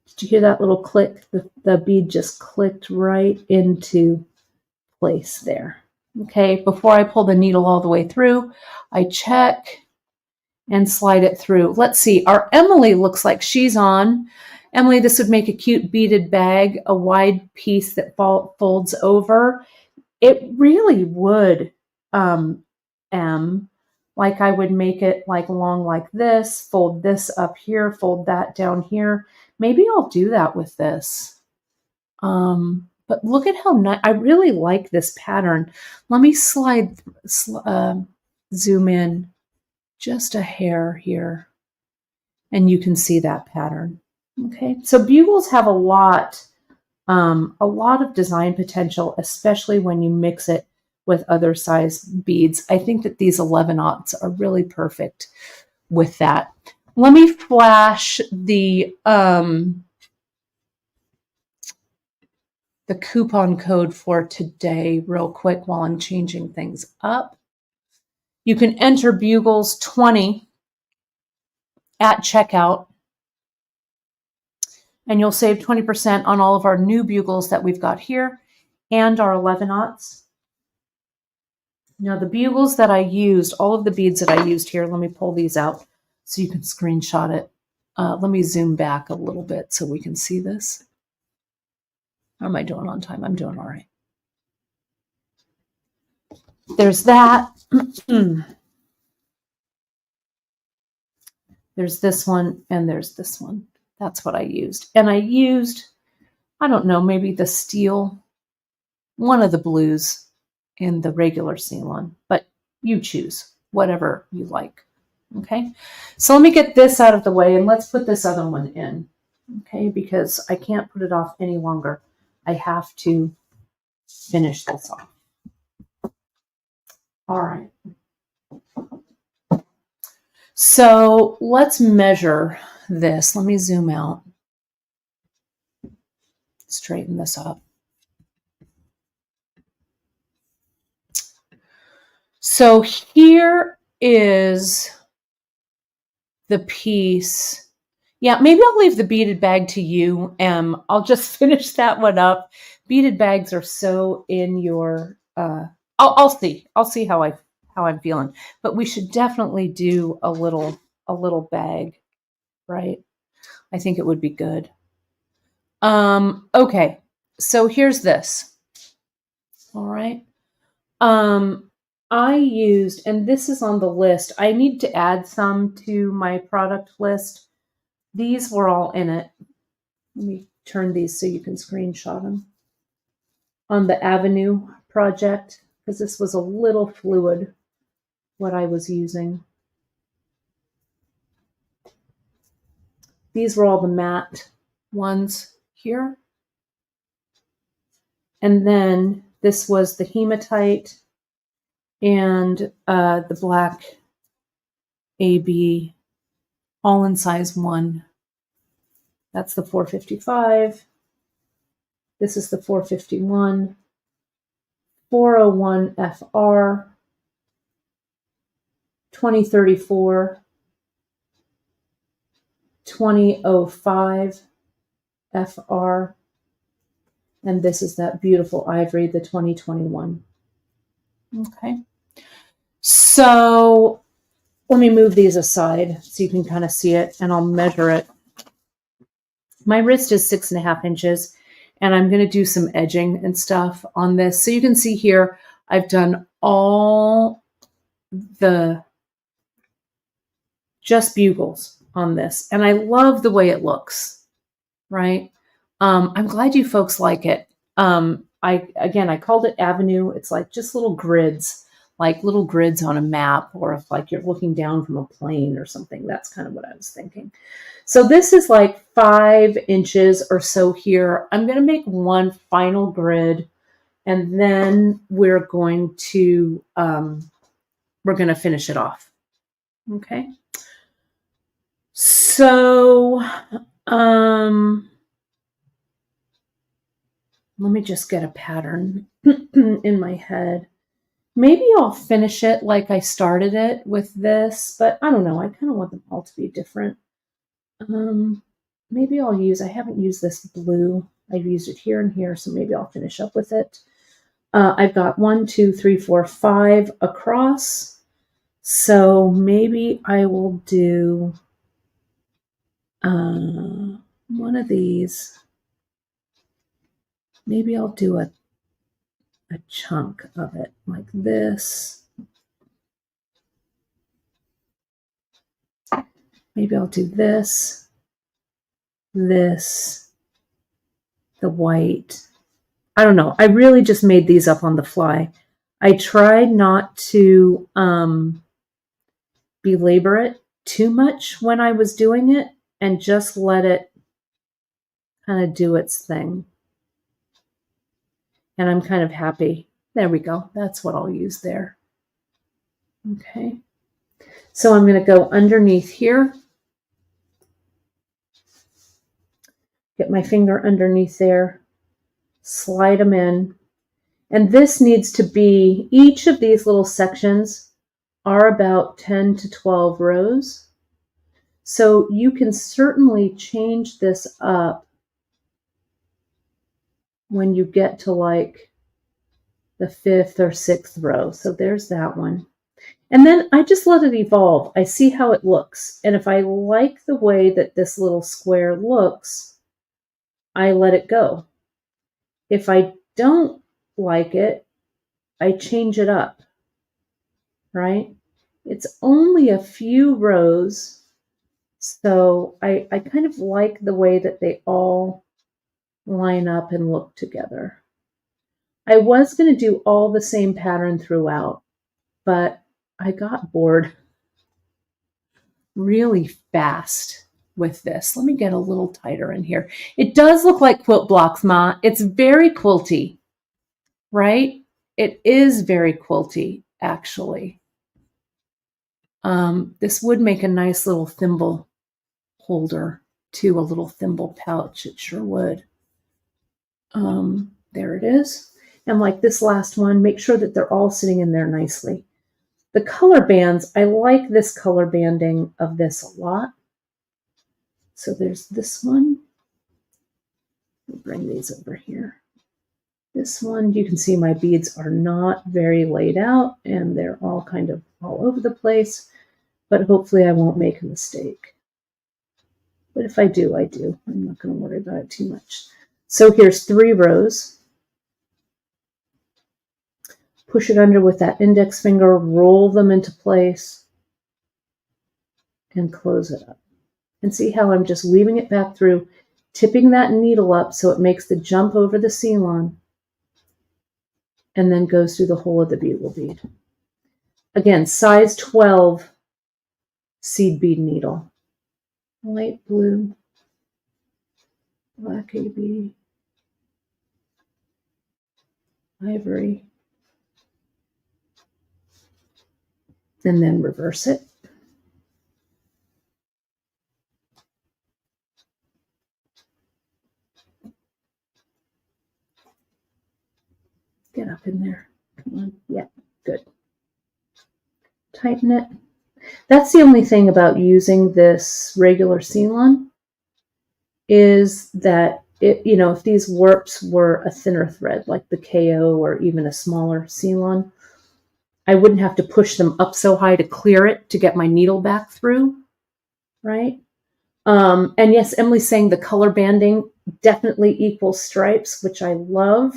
Did you hear that little click? The bead just clicked right into place there. Okay, before I pull the needle all the way through, I check and slide it through. Let's see, our Emily looks like she's on. Emily, this would make a cute beaded bag, a wide piece that folds over. It really would, like I would make it like long like this, fold this up here, fold that down here. Maybe I'll do that with this. But look at how nice, I really like this pattern. Let me zoom in just a hair here, and you can see that pattern. Okay, so bugles have a lot of design potential, especially when you mix it with other size beads. I think that these 11-aughts are really perfect with that. Let me flash the coupon code for today real quick while I'm changing things up. You can enter Bugles 20 at checkout, and you'll save 20% on all of our new bugles that we've got here and our 11-aughts. Now the bugles that I used, all of the beads that I used here, let me pull these out so you can screenshot it. Let me zoom back a little bit so we can see this. How am I doing on time? I'm doing all right. There's that. There's this one, and there's this one. That's what I used. And I used, I don't know, maybe the steel, one of the blues in the regular C-Lon, but you choose whatever you like. Okay, so let me get this out of the way, and let's put this other one in. Okay, because I can't put it off any longer. I have to finish this off. All right. So let's measure this. Let me zoom out. Straighten this up. So here is the piece. Yeah, maybe I'll leave the beaded bag to you. I'll just finish that one up. Beaded bags are so in your. I'll see how I'm feeling. But we should definitely do a little bag, right? I think it would be good. Okay, so here's this. All right. I used, and this is on the list. I need to add some to my product list. These were all in it. Let me turn these so you can screenshot them. On the Avenue project, because this was a little fluid, what I was using. These were all the matte ones here. And then this was the hematite and the black AB all in size 1. That's the 455. This is the 451, 401 FR, 2034, 2005 FR, and this is that beautiful ivory, the 2021. Okay. So let me move these aside so you can kind of see it, and I'll measure it. My wrist is 6.5 inches, and I'm going to do some edging and stuff on this. So you can see here, I've done all the just bugles on this, and I love the way it looks, right? I'm glad you folks like it. I called it Avenue. It's like just little grids, like little grids on a map, or if like you're looking down from a plane or something. That's kind of what I was thinking. So this is like 5 inches or so here. I'm going to make one final grid, and then we're going to finish it off. Okay. So let me just get a pattern in my head. Maybe I'll finish it like I started it with this, but I don't know. I kind of want them all to be different. Maybe I haven't used this blue. I've used it here and here, so maybe I'll finish up with it. I've got 1, 2, 3, 4, 5 across. So maybe I will do one of these. Maybe I'll do a chunk of it like this. Maybe I'll do this, the white. I don't know. I really just made these up on the fly. I tried not to belabor it too much when I was doing it, and just let it kind of do its thing. And I'm kind of happy. There we go. That's what I'll use there. Okay. So I'm going to go underneath here. Get my finger underneath there. Slide them in. And this needs to be, each of these little sections are about 10 to 12 rows. So you can certainly change this up when you get to like the 5th or 6th row. So there's that one. And then I just let it evolve. I see how it looks. And if I like the way that this little square looks, I let it go. If I don't like it, I change it up, right? It's only a few rows, so I kind of like the way that they all line up and look together. I was going to do all the same pattern throughout, but I got bored really fast with this. Let me get a little tighter in here. It does look like quilt blocks, Ma. It's very quilty, right? It is very quilty, actually. This would make a nice little thimble holder too, a little thimble pouch. It sure would. There it is. And like this last one, make sure that they're all sitting in there nicely. The color bands, I like this color banding of this a lot. So there's this one. I'll bring these over here. This one, you can see my beads are not very laid out, and they're all kind of all over the place, but hopefully I won't make a mistake. But if I do, I do. I'm not going to worry about it too much. So here's 3 rows. Push it under with that index finger, roll them into place, and close it up. And see how I'm just weaving it back through, tipping that needle up so it makes the jump over the C-Lon, and then goes through the whole of the bugle bead. Again, size 12 seed bead needle. Light blue, black AB, ivory, and then reverse it. up in there. Come on. Yeah, good. Tighten it. That's the only thing about using this regular C-Lon is that it, you know, if these warps were a thinner thread like the KO or even a smaller C-Lon, I wouldn't have to push them up so high to clear it to get my needle back through, right? And yes, Emily's saying the color banding definitely equals stripes, which I love.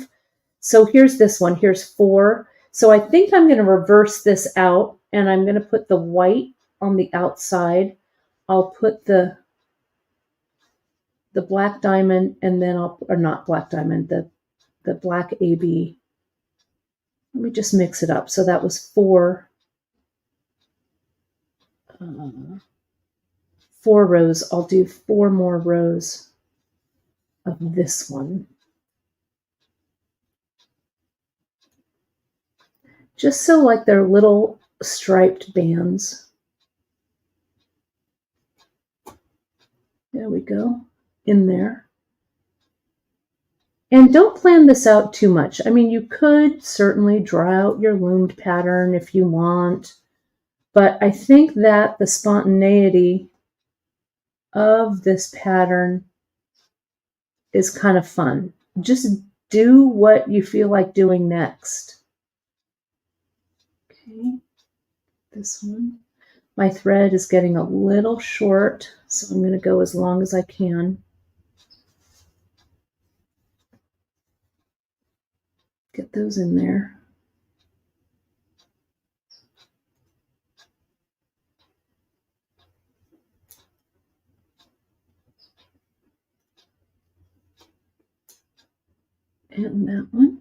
So here's this one. Here's 4. So I think I'm going to reverse this out, and I'm going to put the white on the outside. I'll put the black diamond, and then or not black diamond, the black AB. Let me just mix it up. So that was 4. 4 rows. I'll do 4 more rows of this one. Just so like they're little striped bands. There we go, in there. And don't plan this out too much. I mean, you could certainly draw out your loomed pattern if you want, but I think that the spontaneity of this pattern is kind of fun. Just do what you feel like doing next. Okay, this one. My thread is getting a little short, so I'm going to go as long as I can. Get those in there. And that one.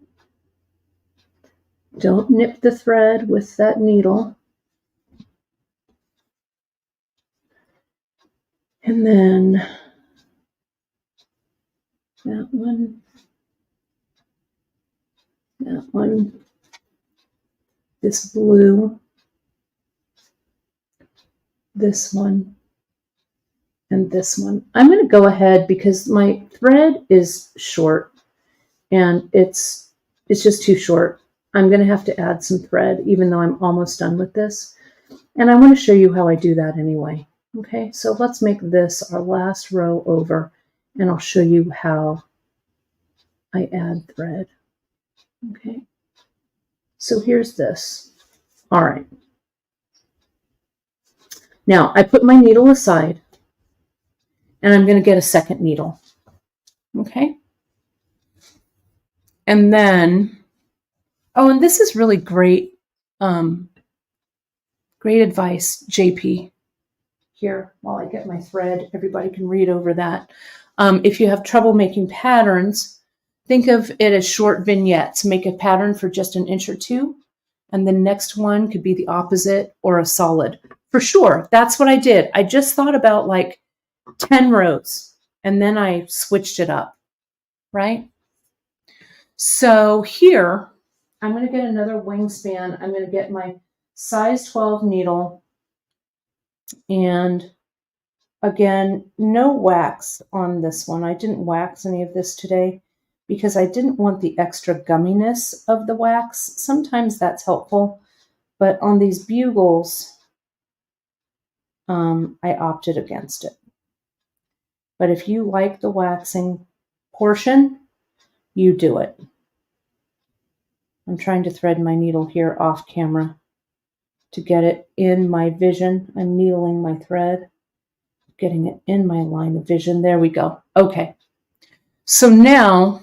Don't nip the thread with that needle. And then that one, this blue, this one, and this one. I'm going to go ahead because my thread is short and it's just too short. I'm going to have to add some thread even though I'm almost done with this. And I want to show you how I do that anyway. Okay, so let's make this our last row over, and I'll show you how I add thread. Okay, so here's this. All right. Now I put my needle aside, and I'm going to get a second needle. Okay. And then, oh, and this is really great, great advice, JP. Here, while I get my thread, everybody can read over that. If you have trouble making patterns, think of it as short vignettes. Make a pattern for just an inch or 2, and the next one could be the opposite or a solid. For sure, that's what I did. I just thought about like 10 rows, and then I switched it up, right? So here, I'm going to get another wingspan. I'm going to get my size 12 needle. And again, no wax on this one. I didn't wax any of this today because I didn't want the extra gumminess of the wax. Sometimes that's helpful, but on these bugles, I opted against it. But if you like the waxing portion, you do it. I'm trying to thread my needle here off camera to get it in my vision. I'm needling my thread, getting it in my line of vision. There we go. Okay. So now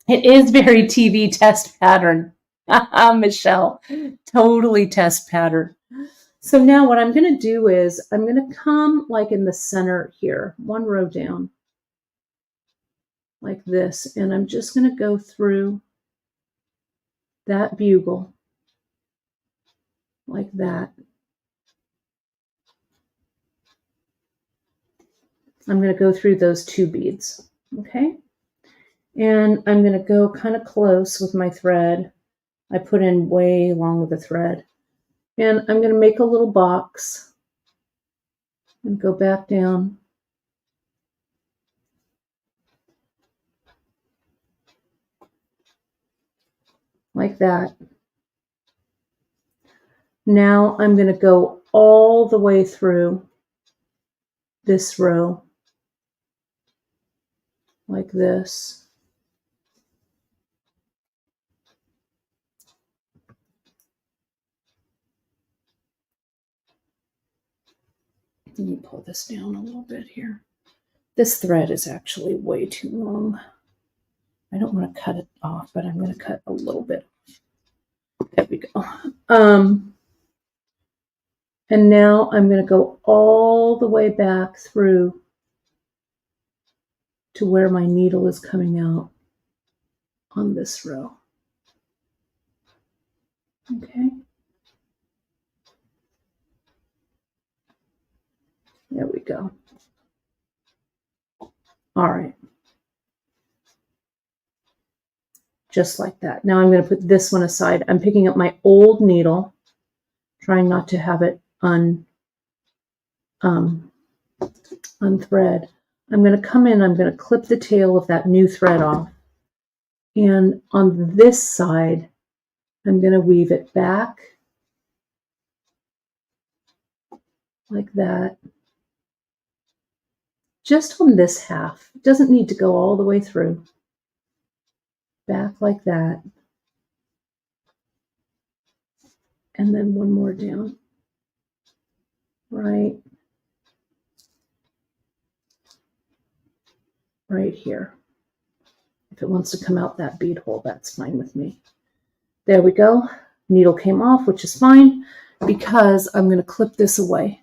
it is very TV test pattern. Michelle, totally test pattern. So now what I'm going to do is I'm going to come like in the center here, 1 row down like this. And I'm just going to go through that bugle like that. I'm going to go through those 2 beads, okay? And I'm going to go kind of close with my thread. I put in way long with the thread. And I'm going to make a little box and go back down. like that. Now I'm going to go all the way through this row like this. Let me pull this down a little bit here. This thread is actually way too long. I don't want to cut it off, but I'm going to cut a little bit. There we go. And now I'm going to go all the way back through to where my needle is coming out on this row. Okay. There we go. All right. Just like that. Now I'm going to put this one aside. I'm picking up my old needle, trying not to have it unthread. I'm going to come in, I'm going to clip the tail of that new thread off. And on this side, I'm going to weave it back like that. Just on this half. It doesn't need to go all the way through. Back like that. And then one more down. Right here. If it wants to come out that bead hole, that's fine with me. There we go. Needle came off, which is fine because I'm going to clip this away.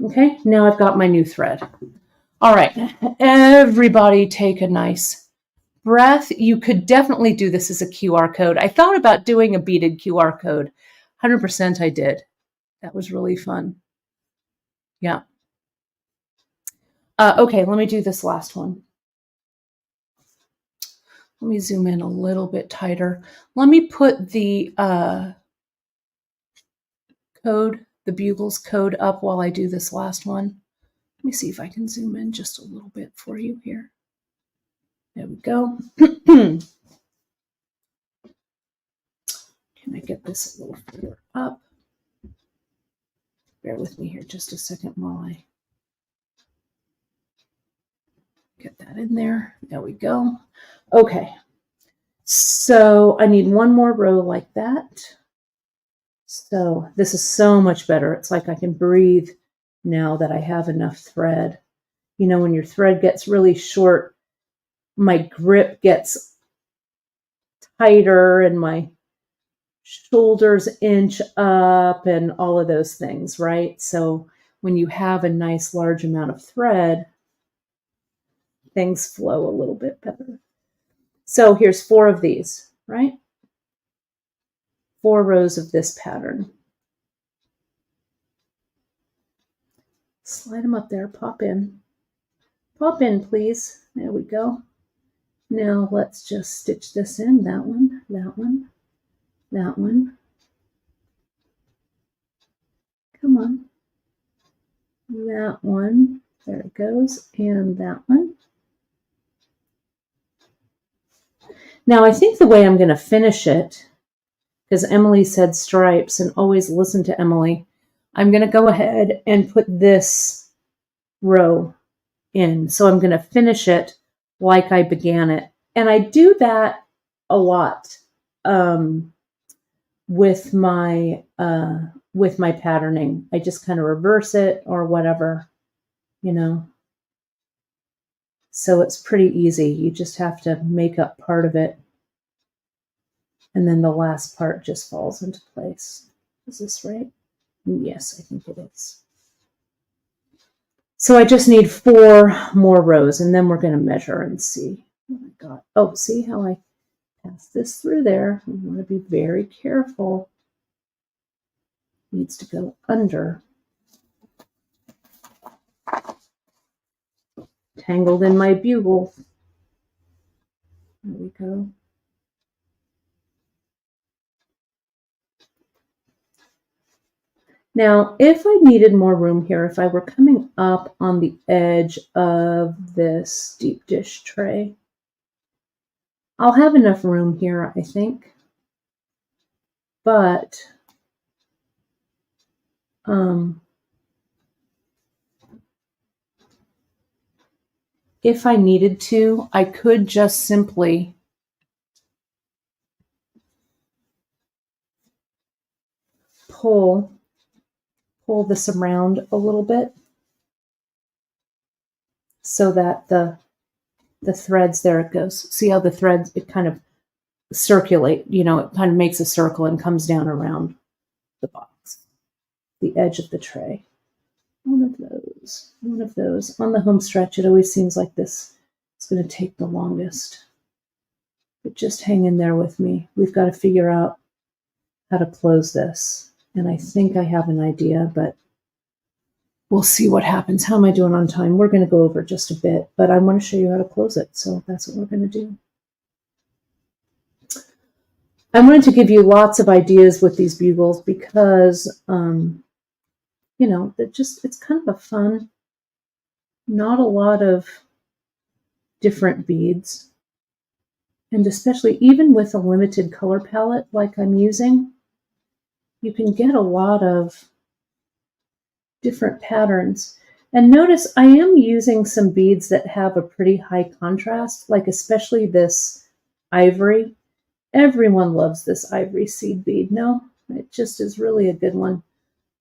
Okay, now I've got my new thread. All right, everybody take a nice breath. You could definitely do this as a QR code. I thought about doing a beaded QR code. 100% I did. That was really fun. Yeah. Okay, let me do this last one. Let me zoom in a little bit tighter. Let me put the code, the Bugles code up while I do this last one. Let me see if I can zoom in just a little bit for you here. There we go. Can I get this a little further up? Bear with me here just a second while I get that in there. There we go. Okay. So I need one more row like that. So this is so much better. It's like I can breathe now that I have enough thread. You know, when your thread gets really short, my grip gets tighter and my shoulders inch up and all of those things, right? So when you have a nice large amount of thread, things flow a little bit better. So here's 4 of these, right? 4 rows of this pattern. Slide them up there, pop in. Pop in, please. There we go. Now let's just stitch this in. That one, that one, that one. Come on. That one. There it goes. And that one. Now I think the way I'm going to finish it, because Emily said stripes and always listen to Emily, I'm going to go ahead and put this row in. So I'm going to finish it like I began it. And I do that a lot with my patterning. I just kind of reverse it or whatever, you know. So it's pretty easy. You just have to make up part of it. And then the last part just falls into place. Is this right? Yes, I think it is. So I just need 4 more rows, and then we're going to measure and see what I got. Oh, see how I pass this through there? I want to be very careful. It needs to go under. Tangled in my bugle. There we go. Now, if I needed more room here, if I were coming up on the edge of this deep dish tray, I'll have enough room here, I think. But if I needed to, I could just simply pull this around a little bit so that the threads, there it goes. See how the threads, it kind of circulate, you know, it kind of makes a circle and comes down around the box, the edge of the tray. One of those. On the home stretch, it always seems like this is going to take the longest. But just hang in there with me. We've got to figure out how to close this. And I think I have an idea, but we'll see what happens. How am I doing on time? We're going to go over just a bit, but I want to show you how to close it. So that's what we're going to do. I wanted to give you lots of ideas with these bugles because, you know, it's kind of a fun, not a lot of different beads. And especially even with a limited color palette like I'm using, you can get a lot of different patterns. And notice I am using some beads that have a pretty high contrast, like especially this ivory. Everyone loves this ivory seed bead. No, it just is really a good one.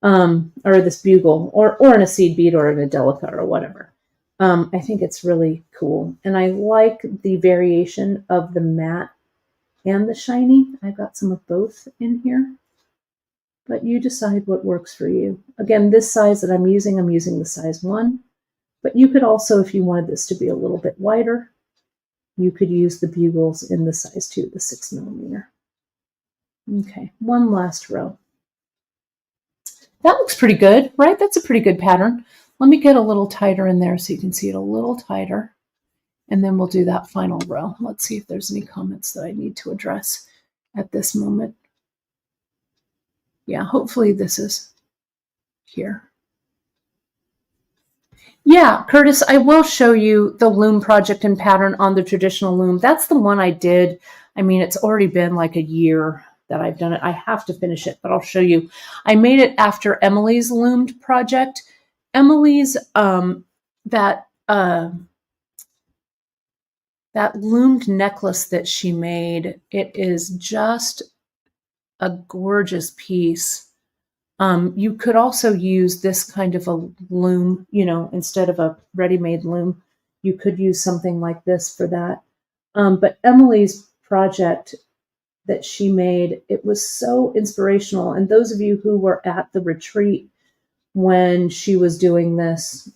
Or this bugle, or in a seed bead or in a delica or whatever. I think it's really cool. And I like the variation of the matte and the shiny. I've got some of both in here. But you decide what works for you. Again, this size that I'm using the size 1. But you could also, if you wanted this to be a little bit wider, you could use the bugles in the size 2, the 6mm. Okay, one last row. That looks pretty good, right? That's a pretty good pattern. Let me get a little tighter in there so you can see it a little tighter. And then we'll do that final row. Let's see if there's any comments that I need to address at this moment. Yeah, hopefully this is here. Yeah, Curtis, I will show you the loom project and pattern on the traditional loom. That's the one I did. I mean, it's already been like a year that I've done it. I have to finish it, but I'll show you. I made it after Emily's loomed project. Emily's, that loomed necklace that she made, it is just a gorgeous piece. You could also use this kind of a loom, you know, instead of a ready-made loom. You could use something like this for that. But Emily's project that she made, it was so inspirational. And those of you who were at the retreat when she was doing this,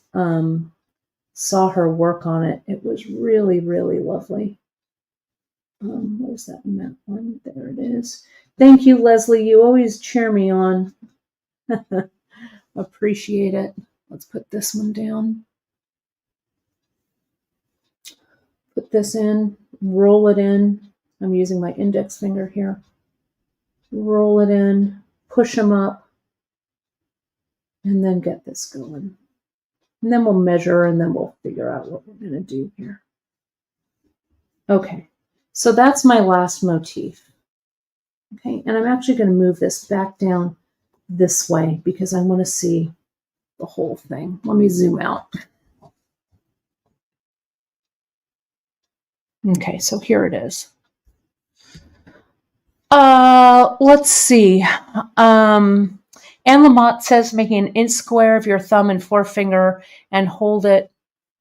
saw her work on it. It was really, really lovely. Where's that matte one? There it is. Thank you, Leslie. You always cheer me on. Appreciate it. Let's put this one down. Put this in, roll it in. I'm using my index finger here. Roll it in, push them up, and then get this going. And then we'll measure, and then we'll figure out what we're going to do here. Okay, so that's my last motif. Okay, and I'm actually going to move this back down this way because I want to see the whole thing. Let me zoom out. Okay, so here it is. Let's see. Anne Lamott says making an inch square of your thumb and forefinger and hold it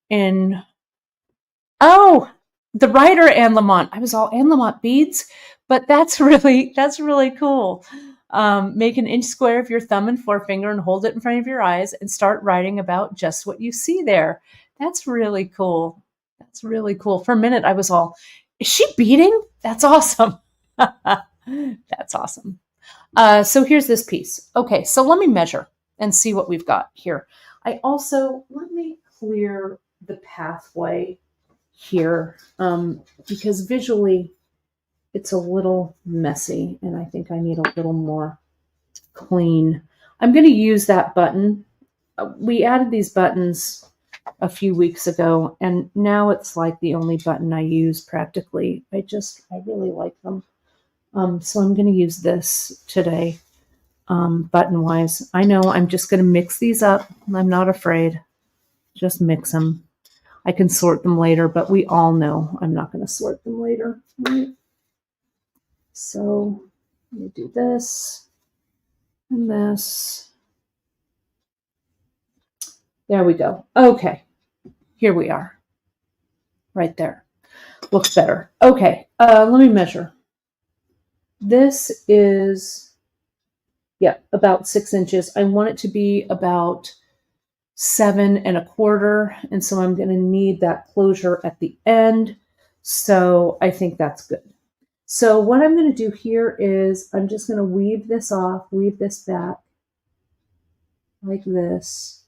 in. Oh, the writer Anne Lamott. I was all Anne Lamott beads, but that's really cool. Make an inch square of your thumb and forefinger and hold it in front of your eyes and start writing about just what you see there. That's really cool. That's really cool. For a minute, I was all, is she beading? That's awesome. That's awesome. So here's this piece. Okay, so let me measure and see what we've got here. Let me clear the pathway here because visually it's a little messy and I think I need a little more clean. I'm going to use that button. We added these buttons a few weeks ago, and now it's like the only button I use practically. I really like them. So I'm going to use this today, button wise. I know I'm just going to mix these up. I'm not afraid. Just mix them. I can sort them later, but we all know I'm not going to sort them later. Right? So let me do this and this. There we go. Okay, here we are. Right there. Looks better. Okay, let me measure. This is, yeah, about 6 inches. I want it to be about 7 1/4, and so I'm going to need that closure at the end. So I think that's good. So what I'm going to do here is I'm just going to weave this off, weave this back like this.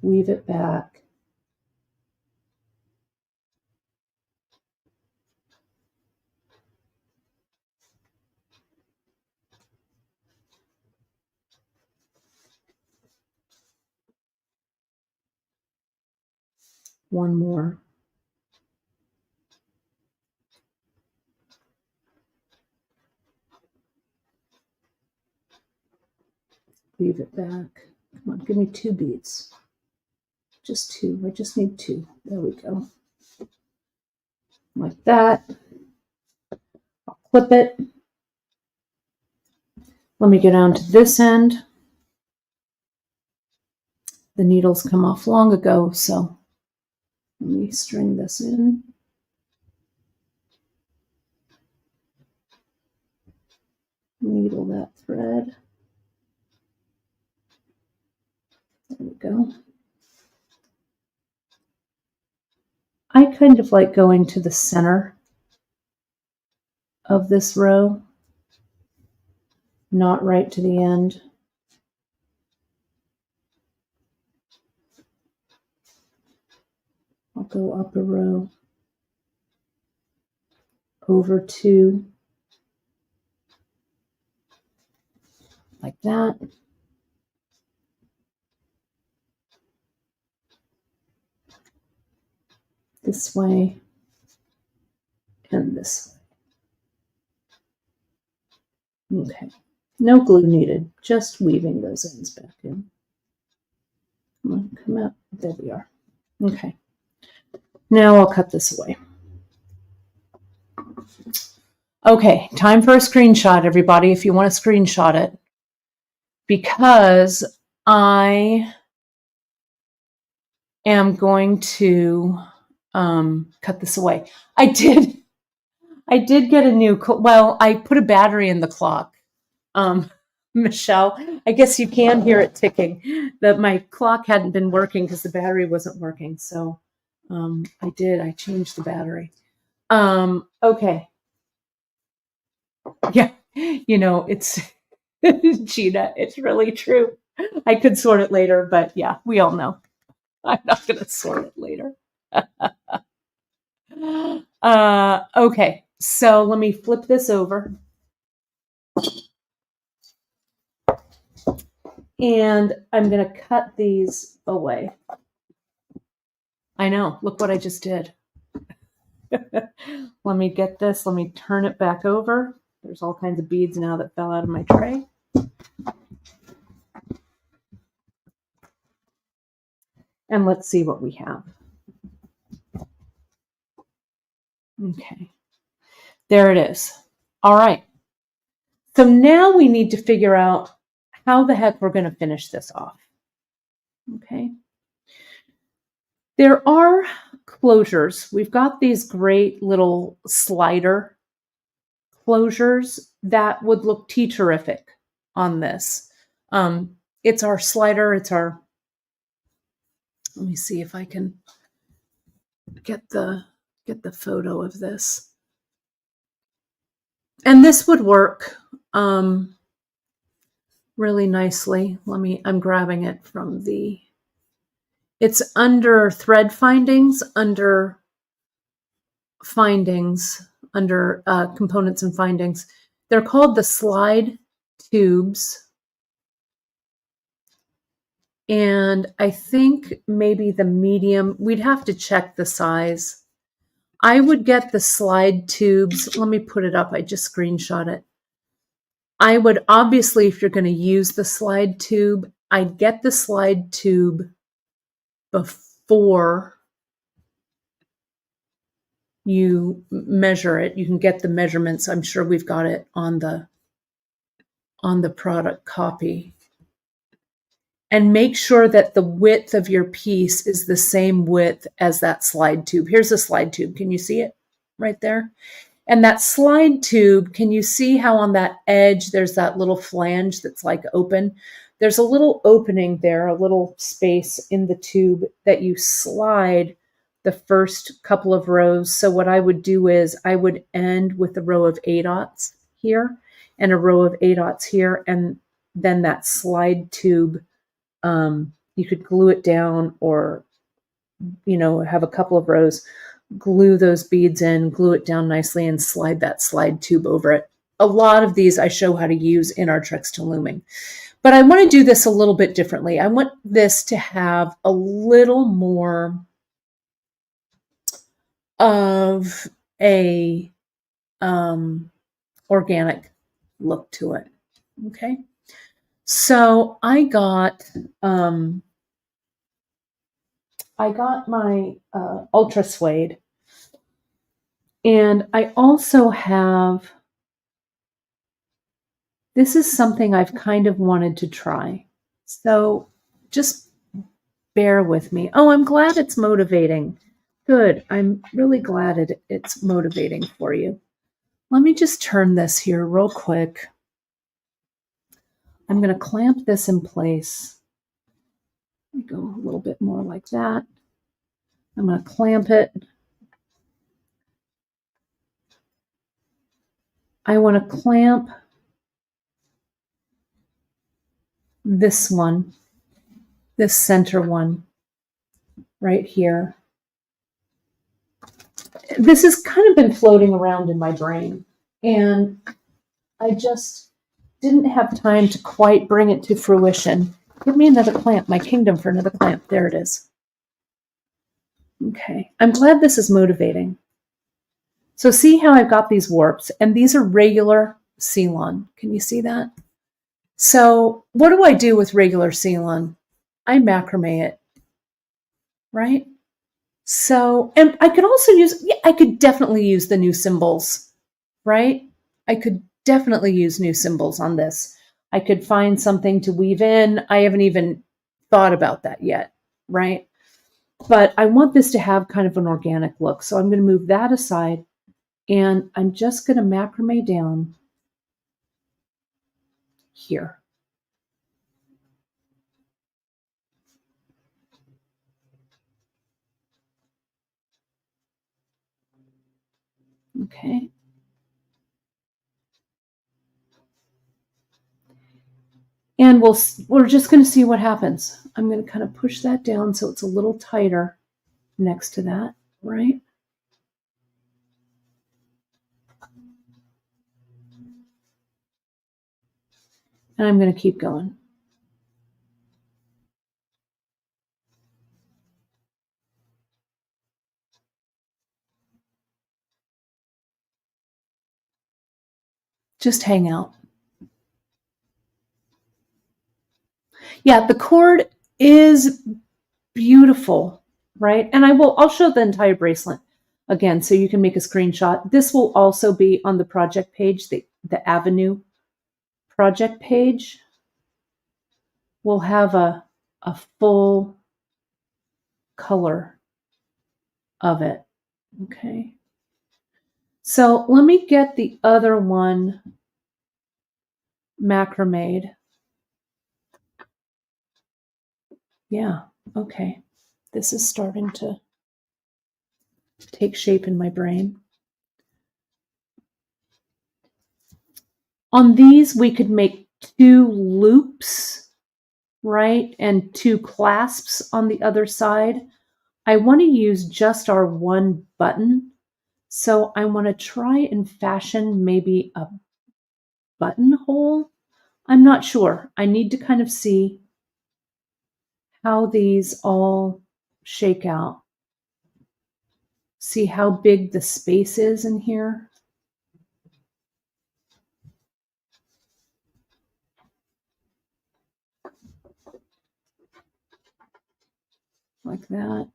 Weave it back. One more. Weave it back. Come on, give me 2 beads. Just 2. I just need 2. There we go. Like that. I'll clip it. Let me get down to this end. The needles come off long ago, so let me string this in. Needle that thread. There we go. I kind of like going to the center of this row, not right to the end. I'll go up a row, over 2, like that. This way and this way. Okay, no glue needed, just weaving those ends back in. Come on, come out. There we are. Okay, now I'll cut this away. Okay, time for a screenshot, everybody, if you want to screenshot it, because I am going to cut this away. I did get a new, well, I put a battery in the clock. Michelle, I guess you can hear it ticking. That my clock hadn't been working because the battery wasn't working. So I changed the battery. Okay. Yeah, you know, it's Gina, it's really true. I could sort it later, but yeah, we all know. I'm not going to sort it later. Okay, so let me flip this over. And I'm going to cut these away. I know, look what I just did. Let me get this, let me turn it back over. There's all kinds of beads now that fell out of my tray. And let's see what we have. Okay, there it is. All right. So now we need to figure out how the heck we're going to finish this off. Okay. There are closures. We've got these great little slider closures that would look terrific on this. It's our slider. It's our, let me see if I can get the photo of this. And this would work really nicely. I'm grabbing it from the, it's under thread findings, under components and findings. They're called the slide tubes. And I think maybe the medium, we'd have to check the size. I would get the slide tubes. Let me put it up. I just screenshot it. I would obviously, if you're going to use the slide tube, I'd get the slide tube before you measure it. You can get the measurements. I'm sure we've got it on the product copy. And make sure that the width of your piece is the same width as that slide tube. Here's a slide tube. Can you see it right there? And that slide tube, can you see how on that edge there's that little flange that's like open? There's a little opening there, a little space in the tube that you slide the first couple of rows. So what I would do is I would end with a row of 8/0 here and a row of 8/0 here, and then that slide tube, you could glue it down or, have a couple of rows, glue those beads in, glue it down nicely, and slide that slide tube over it. A lot of these I show how to use in our Tricks to Looming. But I want to do this a little bit differently. I want this to have a little more of a organic look to it. Okay. So I got my Ultra Suede, and I also have, this is something I've kind of wanted to try. So just bear with me. Oh, I'm glad it's motivating. Good. I'm really glad it's motivating for you. Let me just turn this here real quick. I'm going to clamp this in place. Let me go a little bit more like that. I'm going to clamp it. I want to clamp this one, this center one right here. This has kind of been floating around in my brain, and I just didn't have time to quite bring it to fruition. Give me another clamp, my kingdom for another clamp. There it is. Okay, I'm glad this is motivating. So see how I've got these warps, and these are regular C-Lon. Can you see that? So what do I do with regular C-Lon? I macrame it, right? So, and I could also use, I could definitely use the new symbols, right? I could definitely use new symbols on this. I could find something to weave in. I haven't even thought about that yet, right? But I want this to have kind of an organic look. So I'm going to move that aside, and I'm just going to macrame down here. Okay. And we're just going to see what happens. I'm going to kind of push that down so it's a little tighter next to that, right? And I'm going to keep going. Just hang out. Yeah, the cord is beautiful, right? And I'll show the entire bracelet again so you can make a screenshot. This will also be on the project page, the Avenue project page. We'll have a full color of it. Okay. So let me get the other one macrameed. Yeah, okay. This is starting to take shape in my brain. On these, we could make 2 loops, right? And 2 clasps on the other side. I want to use just our 1 button. So I want to try and fashion maybe a buttonhole. I'm not sure. I need to kind of see how these all shake out. See how big the space is in here. Like that.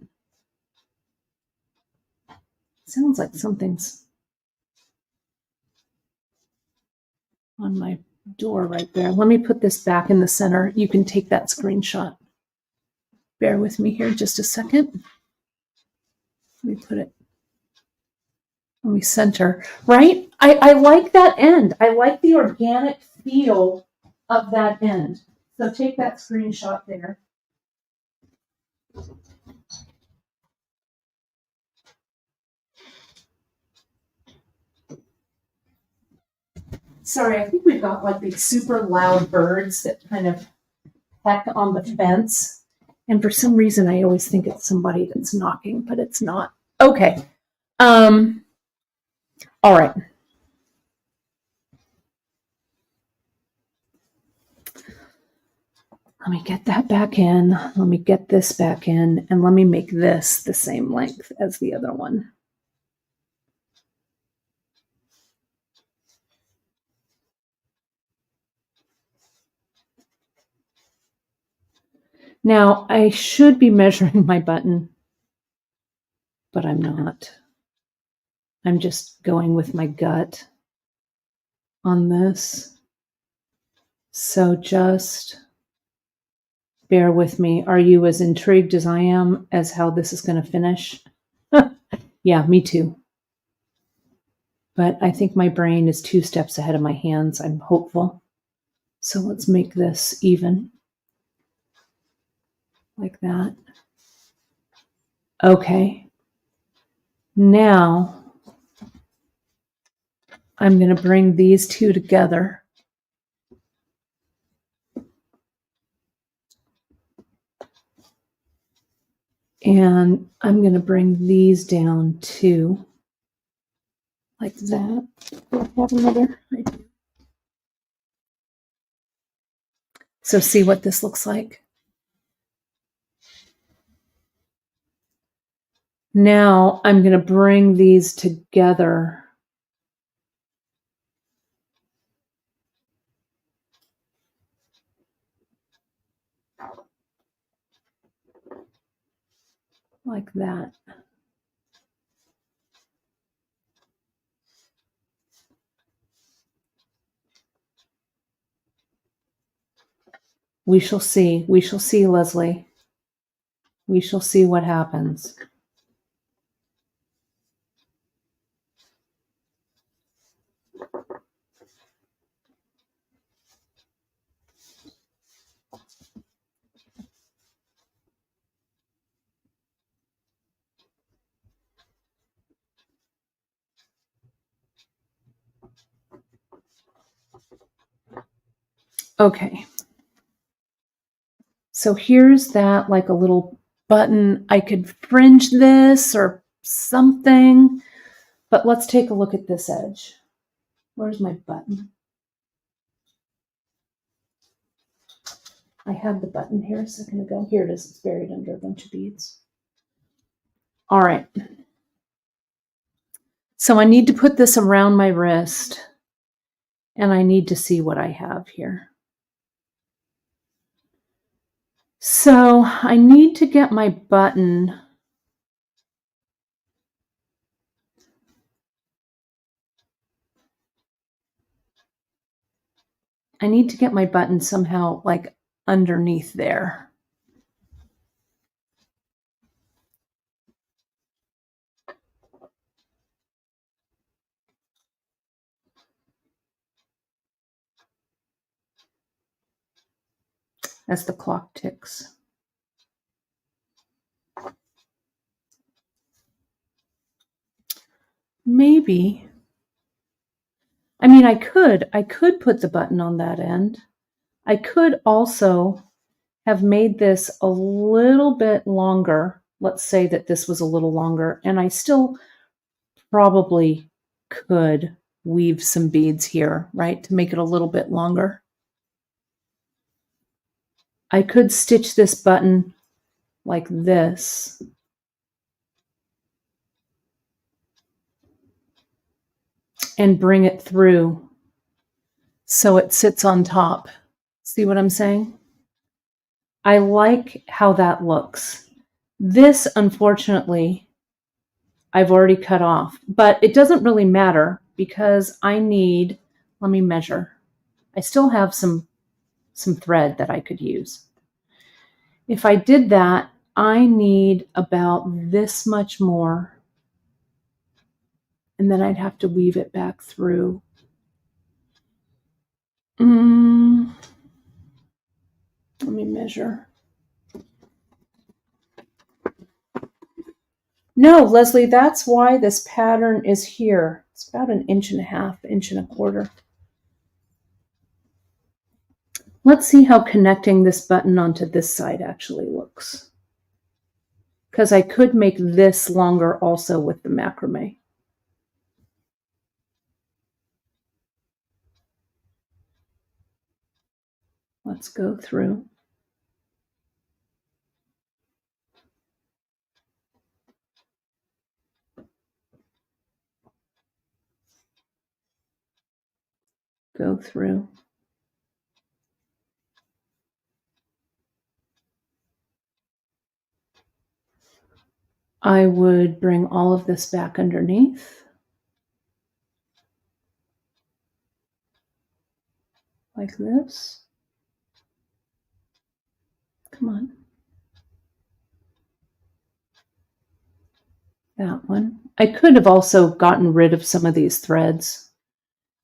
Sounds like something's on my door right there. Let me put this back in the center. You can take that screenshot. Bear with me here just a second. Let me put it. Let me center. Right? I like that end. I like the organic feel of that end. So take that screenshot there. Sorry, I think we've got like these super loud birds that kind of peck on the fence. And for some reason, I always think it's somebody that's knocking, but it's not. Okay. All right. Let me get that back in. Let me get this back in. And let me make this the same length as the other one. Now, I should be measuring my button, but I'm not. I'm just going with my gut on this. So just bear with me. Are you as intrigued as I am as how this is going to finish? Yeah, me too. But I think my brain is 2 steps ahead of my hands. I'm hopeful. So let's make this even. Like that. Okay. Now I'm going to bring these two together. And I'm going to bring these down too. Like that. I have another idea. So see what this looks like. Now I'm going to bring these together. Like that. We shall see. We shall see, Leslie. We shall see what happens. Okay. So here's that, like a little button. I could fringe this or something, but let's take a look at this edge. Where's my button? I had the button here a second ago. Here it is. It's buried under a bunch of beads. All right. So I need to put this around my wrist, and I need to see what I have here. So I need to get my button somehow like underneath there. As the clock ticks. Maybe. I mean, I could put the button on that end. I could also have made this a little bit longer. Let's say that this was a little longer, and I still probably could weave some beads here, right, to make it a little bit longer. I could stitch this button like this. And bring it through so it sits on top. See what I'm saying? I like how that looks. This, unfortunately, I've already cut off, but it doesn't really matter because I need, let me measure. I still have some thread that I could use. If I did that, I need about this much more, and then I'd have to weave it back through. Let me measure. No, Leslie, that's why this pattern is here. It's about 1.5 inches, 1.25 inches. Let's see how connecting this button onto this side actually looks. Because I could make this longer also with the macrame. Let's go through. Go through. I would bring all of this back underneath. Like this. Come on. That one. I could have also gotten rid of some of these threads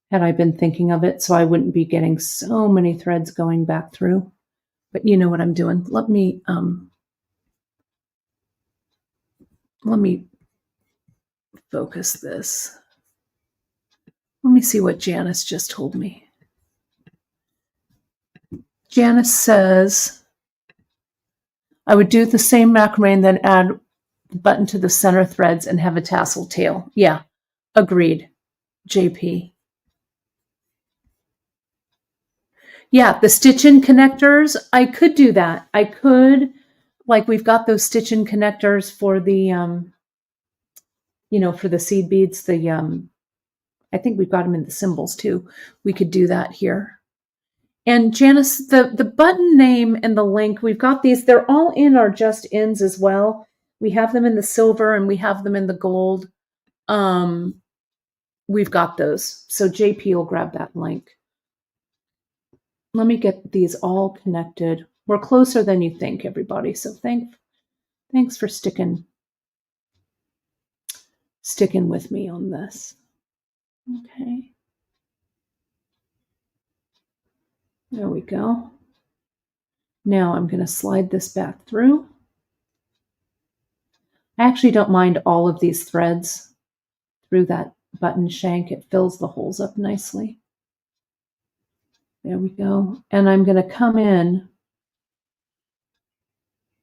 had I been thinking of it, so I wouldn't be getting so many threads going back through. But you know what I'm doing. Let me focus this. Let me see what Janice just told me. Janice says, I would do the same macrame and then add the button to the center threads and have a tassel tail. Yeah, agreed, JP. Yeah, the stitch-in connectors, I could do that. I could, like we've got those stitch-in connectors for the, for the seed beads, I think we've got them in the symbols too. We could do that here. And Janice, the button name and the link, we've got these, they're all in our just-ins as well. We have them in the silver and we have them in the gold. We've got those. So JP will grab that link. Let me get these all connected. We're closer than you think, everybody. So thanks for sticking with me on this. Okay. There we go. Now I'm going to slide this back through. I actually don't mind all of these threads through that button shank. It fills the holes up nicely. There we go. And I'm going to come in,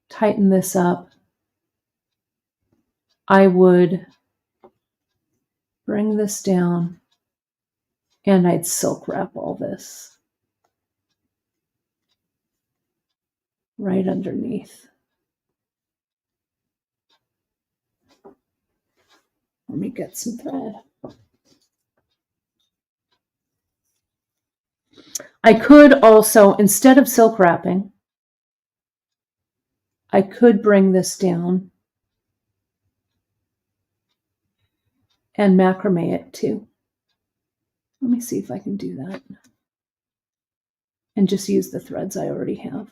tighten this up. I would bring this down and I'd silk wrap all this right underneath. Let me get some thread. I could also, instead of silk wrapping, I could bring this down and macrame it too. Let me see if I can do that. And just use the threads I already have.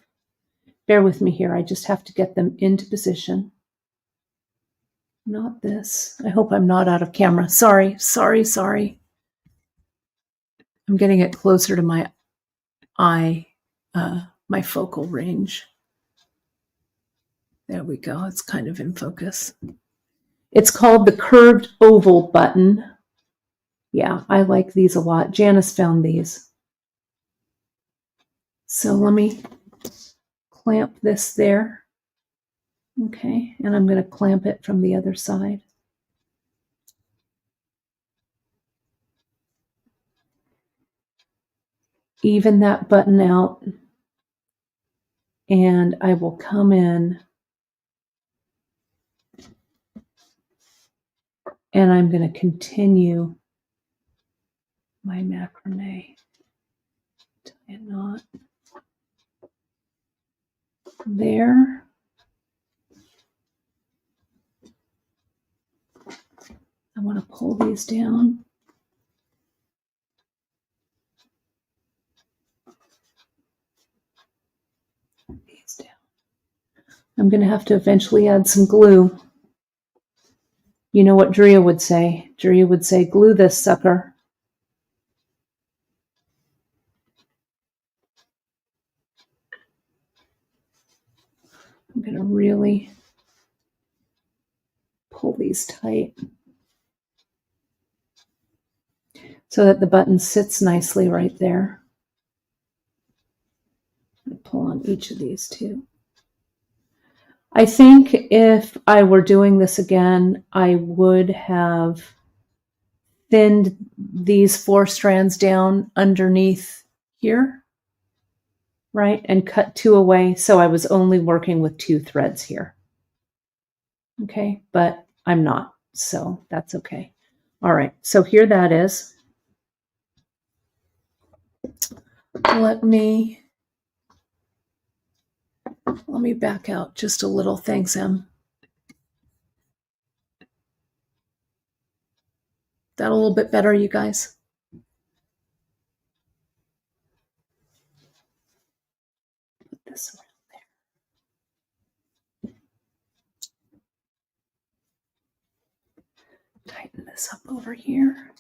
Bear with me here. I just have to get them into position. Not this. I hope I'm not out of camera. Sorry. I'm getting it closer to my eye, my focal range. There we go. It's kind of in focus. It's called the curved oval button. Yeah, I like these a lot. Janice found these. So let me clamp this there. Okay, and I'm going to clamp it from the other side. even that button out, and I will come in and I'm going to continue my macrame. Tie a knot there. I want to pull these down. These down. I'm going to have to eventually add some glue. You know what Drea would say? Drea would say, glue this sucker. I'm going to really pull these tight so that the button sits nicely right there. I pull on each of these too. I think if I were doing this again, I would have thinned these 4 strands down underneath here, right? And cut 2 away so I was only working with 2 threads here. Okay, but I'm not, so that's okay. All right, so here that is. Let me back out just a little. Thanks, Em. That a little bit better, you guys? Put this around there. Tighten this up over here.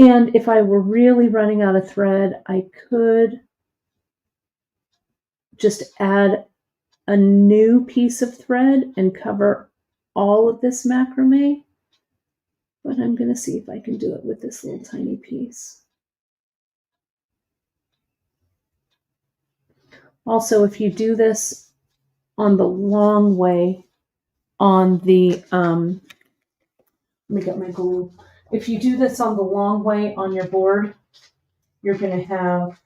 And if I were really running out of thread, I could just add a new piece of thread and cover all of this macrame. But I'm going to see if I can do it with this little tiny piece. Also, if you do this on the long way on the, let me get my glue. If you do this on the long way on your board, you're going to have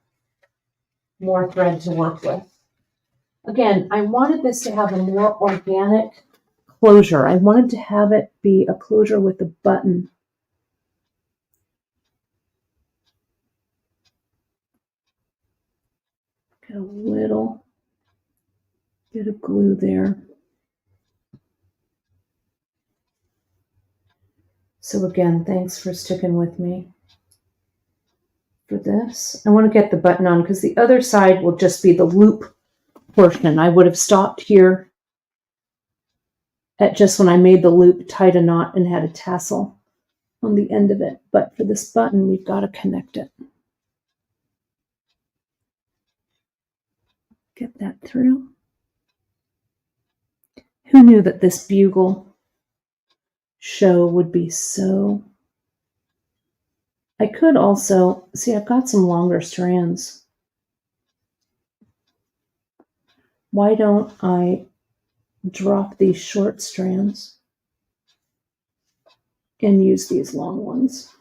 more thread to work with. Again, I wanted this to have a more organic closure. I wanted to have it be a closure with a button. Got a little bit of glue there. So again, thanks for sticking with me for this. I want to get the button on because the other side will just be the loop portion. I would have stopped here at just when I made the loop, tied a knot, and had a tassel on the end of it. But for this button, we've got to connect it. Get that through. Who knew that this bugle show would be so... I could also, see, I've got some longer strands. Why don't I drop these short strands and use these long ones?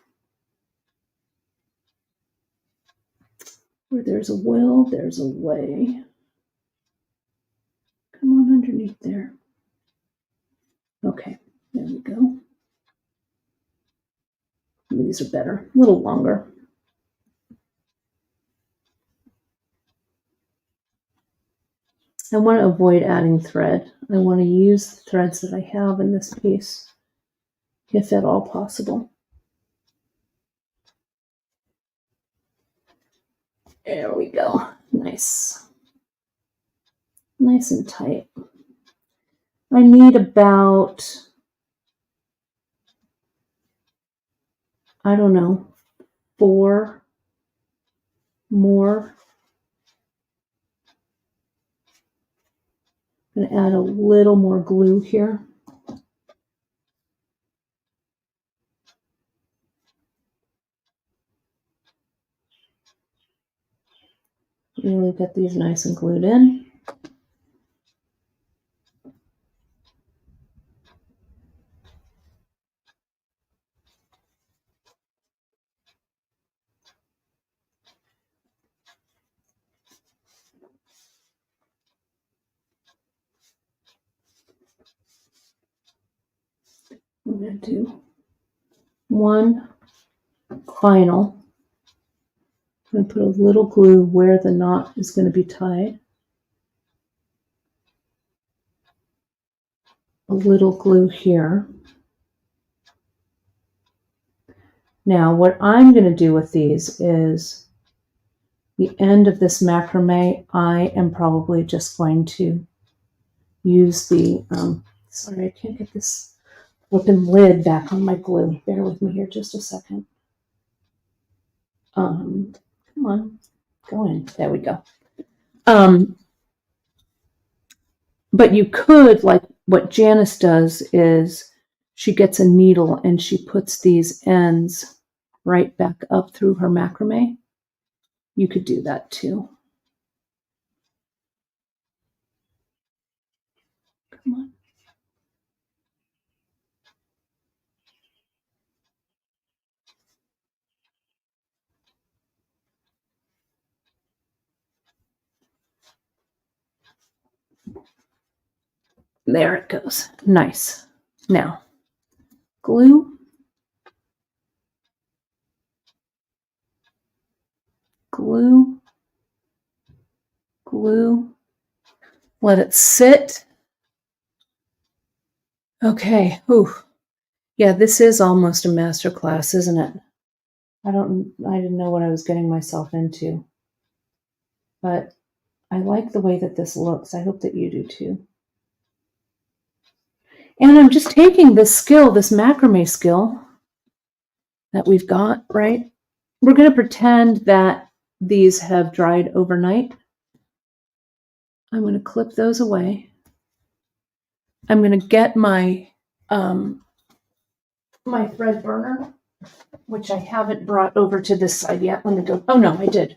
Where there's a will, there's a way. Come on underneath there. Okay, there we go. These are better, a little longer. I want to avoid adding thread. I want to use the threads that I have in this piece, if at all possible. There we go. Nice. Nice and tight. I need about, I don't know, 4 more. I'm going to add a little more glue here. Really get these nice and glued in. going to do one final. I'm going to put a little glue where the knot is going to be tied. A little glue here. Now, what I'm going to do with these is the end of this macrame, I am probably just going to use the, sorry, I can't get this flipping lid back on my glue. Bear with me here just a second. Come on, go in. There we go. But you could, like what Janice does is she gets a needle and she puts these ends right back up through her macrame. You could do that too. Come on. There it goes. Nice. Now, glue. Glue. Glue. Let it sit. Okay. Ooh. Yeah, this is almost a master class, isn't it? I didn't know what I was getting myself into. But I like the way that this looks. I hope that you do too. And I'm just taking this skill, this macrame skill that we've got, right? We're going to pretend that these have dried overnight. I'm going to clip those away. I'm going to get my my thread burner, which I haven't brought over to this side yet. Let me go. Oh no, I did.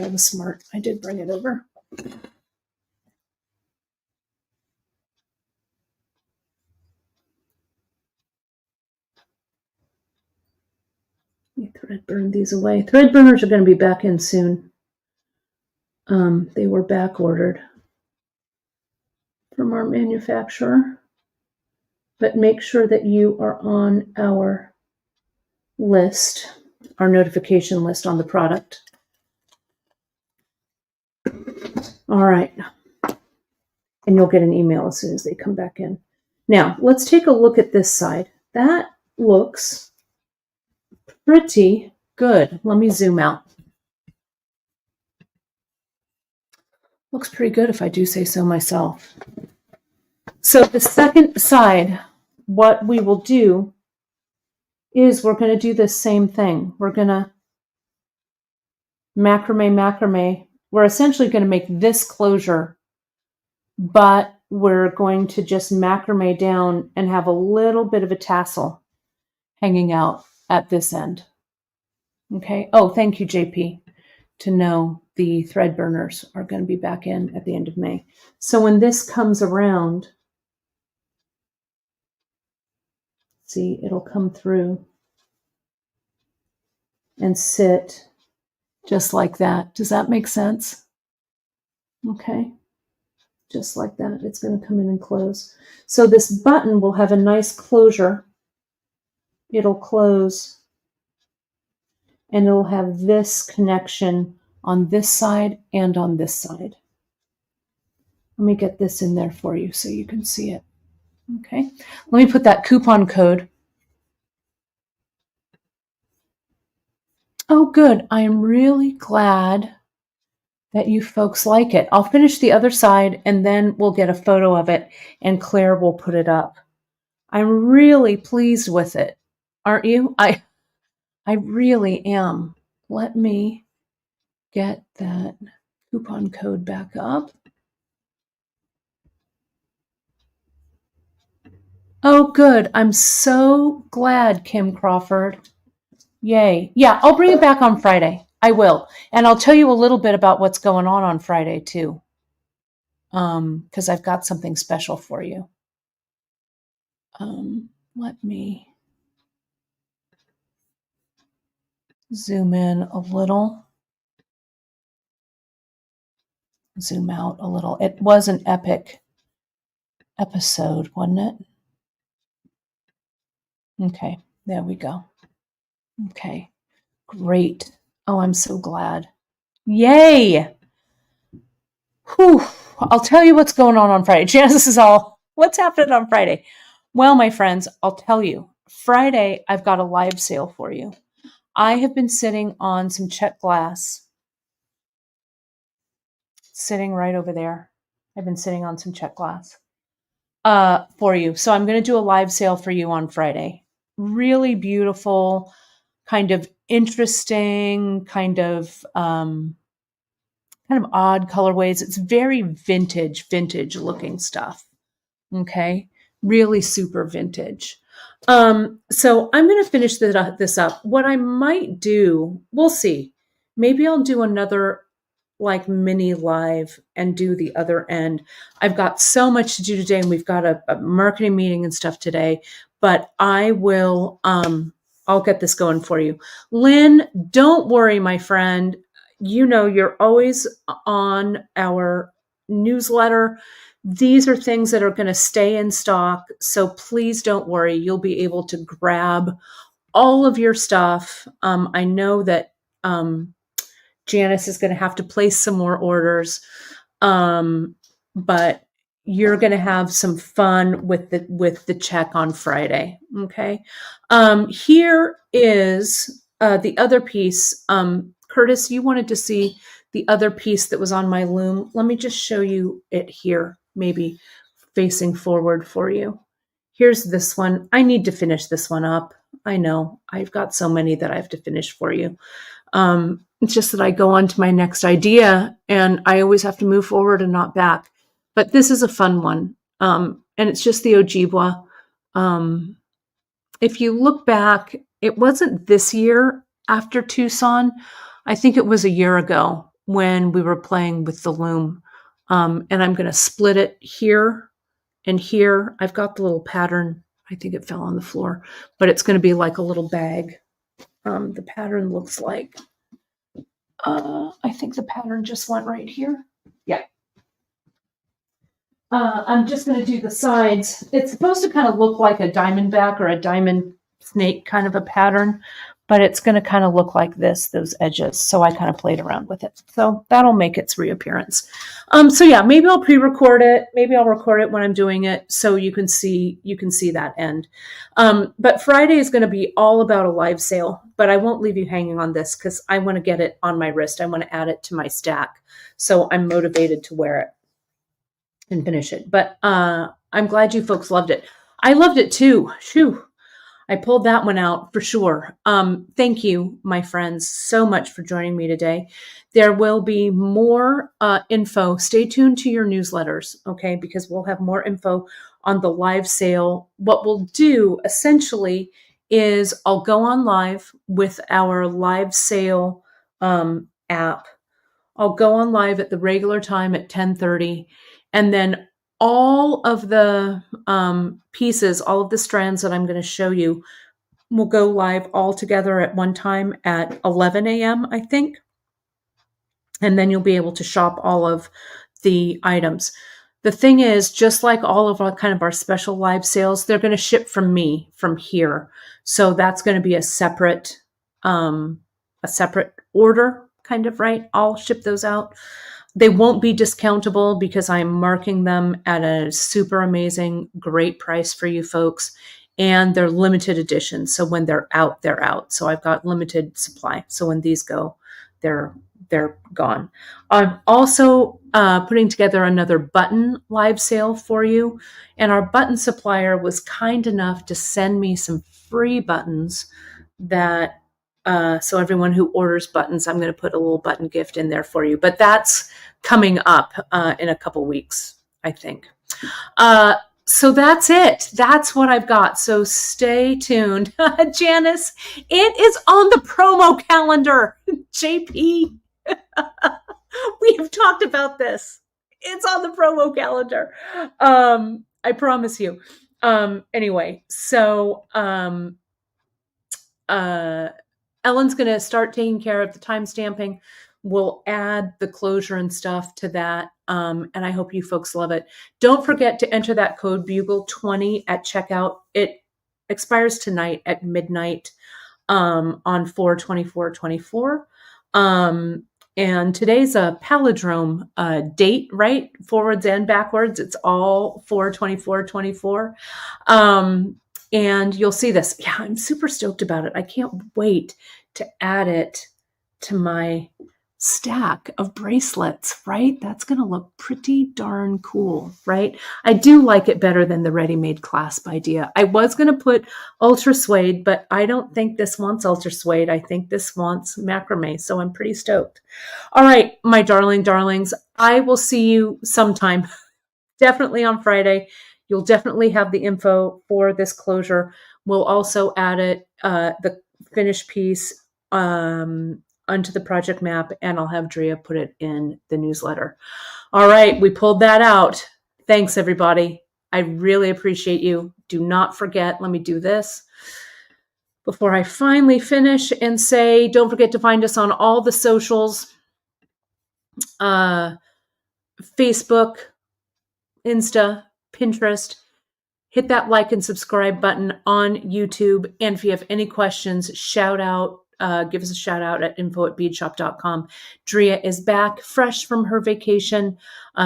I was smart. I did bring it over. Let me thread burn these away. Thread burners are going to be back in soon. They were back ordered from our manufacturer. But make sure that you are on our list, our notification list on the product. All right. And you'll get an email as soon as they come back in. Now, let's take a look at this side. That looks pretty good. Let me zoom out. Looks pretty good if I do say so myself. So the second side, what we will do is we're going to do the same thing. We're going to macrame. We're essentially going to make this closure, but we're going to just macrame down and have a little bit of a tassel hanging out at this end. Okay. Oh, thank you, JP, to know the thread burners are going to be back in at the end of May. So when this comes around, see, it'll come through and sit just like that. Does that make sense? Okay. Just like that. It's going to come in and close. So this button will have a nice closure. It'll close and it'll have this connection on this side and on this side. Let me get this in there for you so you can see it. Okay. Let me put that coupon code. Oh, good. I am really glad that you folks like it. I'll finish the other side and then we'll get a photo of it and Claire will put it up. I'm really pleased with it. Aren't you? I really am. Let me get that coupon code back up. Oh, good. I'm so glad, Kim Crawford. Yay. Yeah, I'll bring it back on Friday. I will. And I'll tell you a little bit about what's going on Friday, too. Because I've got something special for you. Let me zoom in a little. Zoom out a little. It was an epic episode, wasn't it? Okay, there we go. Okay, great. Oh, I'm so glad. Yay! Whew. I'll tell you what's going on Friday. Janice, this is all. What's happening on Friday? Well, my friends, I'll tell you. Friday, I've got a live sale for you. I have been sitting on some check glass, sitting right over there. I've been sitting on some check glass for you. So I'm going to do a live sale for you on Friday. Really beautiful, kind of interesting, kind of odd colorways. It's very vintage looking stuff. Okay. Really super vintage. So I'm going to finish this up. What I might do, we'll see. Maybe I'll do another like mini live and do the other end. I've got so much to do today, and we've got a marketing meeting and stuff today, but I will, I'll get this going for you. Lynn, don't worry, my friend. You know, you're always on our newsletter. These are things that are going to stay in stock. So please don't worry. You'll be able to grab all of your stuff. I know that Janice is going to have to place some more orders, but you're going to have some fun with the check on Friday. Okay. Here is the other piece. Curtis, you wanted to see the other piece that was on my loom. Let me just show you it here, maybe facing forward for you. Here's this one. I need to finish this one up. I know I've got so many that I have to finish for you. It's just that I go on to my next idea and I always have to move forward and not back. But this is a fun one. And it's just the Ojibwa. If you look back, it wasn't this year after Tucson. I think it was a year ago when we were playing with the loom. And I'm going to split it here and here. I've got the little pattern. I think it fell on the floor, but it's going to be like a little bag. The pattern looks like, I think the pattern just went right here. Yeah. I'm just going to do the sides. It's supposed to kind of look like a diamondback or a diamond snake kind of a pattern, but it's going to kind of look like this, those edges. So I kind of played around with it. So that'll make its reappearance. So yeah, maybe I'll pre-record it. Maybe I'll record it when I'm doing it so you can see that end. But Friday is going to be all about a live sale, but I won't leave you hanging on this because I want to get it on my wrist. I want to add it to my stack. So I'm motivated to wear it and finish it. But I'm glad you folks loved it. I loved it too. Shoo. I pulled that one out for sure. Thank you, my friends, so much for joining me today. There will be more info. Stay tuned to your newsletters, okay? Because we'll have more info on the live sale. What we'll do essentially is I'll go on live with our live sale app. I'll go on live at the regular time at 10:30, and then all of the pieces, all of the strands that I'm going to show you will go live all together at one time at 11 a.m., I think. And then you'll be able to shop all of the items. The thing is, just like all of our special live sales, they're going to ship from me from here. So that's going to be a separate order, kind of, right? I'll ship those out. They won't be discountable because I'm marking them at a super amazing, great price for you folks. And they're limited edition. So when they're out, they're out. So I've got limited supply. So when these go, they're gone. I'm also putting together another button live sale for you. And our button supplier was kind enough to send me some free buttons that so everyone who orders buttons, I'm going to put a little button gift in there for you. But coming up in a couple weeks, I think. So that's it. That's what I've got. So stay tuned. Janice, it is on the promo calendar. JP, we have talked about this. It's on the promo calendar. I promise you. Anyway, so Ellen's going to start taking care of the time stamping. We'll add the closure and stuff to that. And I hope you folks love it. Don't forget to enter that code Bugle20 at checkout. expires tonight at midnight on 4/24/24. And today's a palindrome date, right? Forwards and backwards. It's all 4/24/24. And you'll see this. Yeah, I'm super stoked about it. I can't wait to add it to my stack of bracelets, right? That's going to look pretty darn cool, right? I do like it better than the ready-made clasp idea. I was going to put ultra suede, but I don't think this wants ultra suede. I think this wants macrame, so I'm pretty stoked. All right, my darlings, I will see you sometime, definitely on Friday. You'll definitely have the info for this closure. We'll also add it, the finished piece, onto the project map, and I'll have Drea put it in the newsletter. All right, we pulled that out. Thanks, everybody. I really appreciate you. Do not forget, let me do this before I finally finish and say, don't forget to find us on all the socials, Facebook, Insta, Pinterest. Hit that like and subscribe button on YouTube. And if you have any questions, shout out. Give us a shout out at info@beadshop.com. Drea is back fresh from her vacation.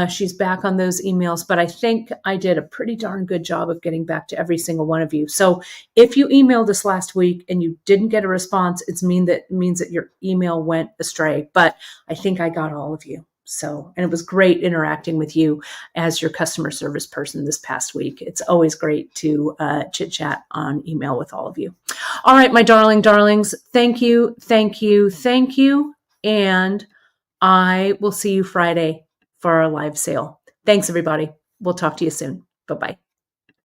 She's back on those emails, but I think I did a pretty darn good job of getting back to every single one of you. So if you emailed us last week and you didn't get a response, it means that your email went astray, but I think I got all of you. So, and it was great interacting with you as your customer service person this past week. It's always great to chit chat on email with all of you. All right, my darlings, thank you. And I will see you Friday for our live sale. Thanks, everybody. We'll talk to you soon. Bye-bye.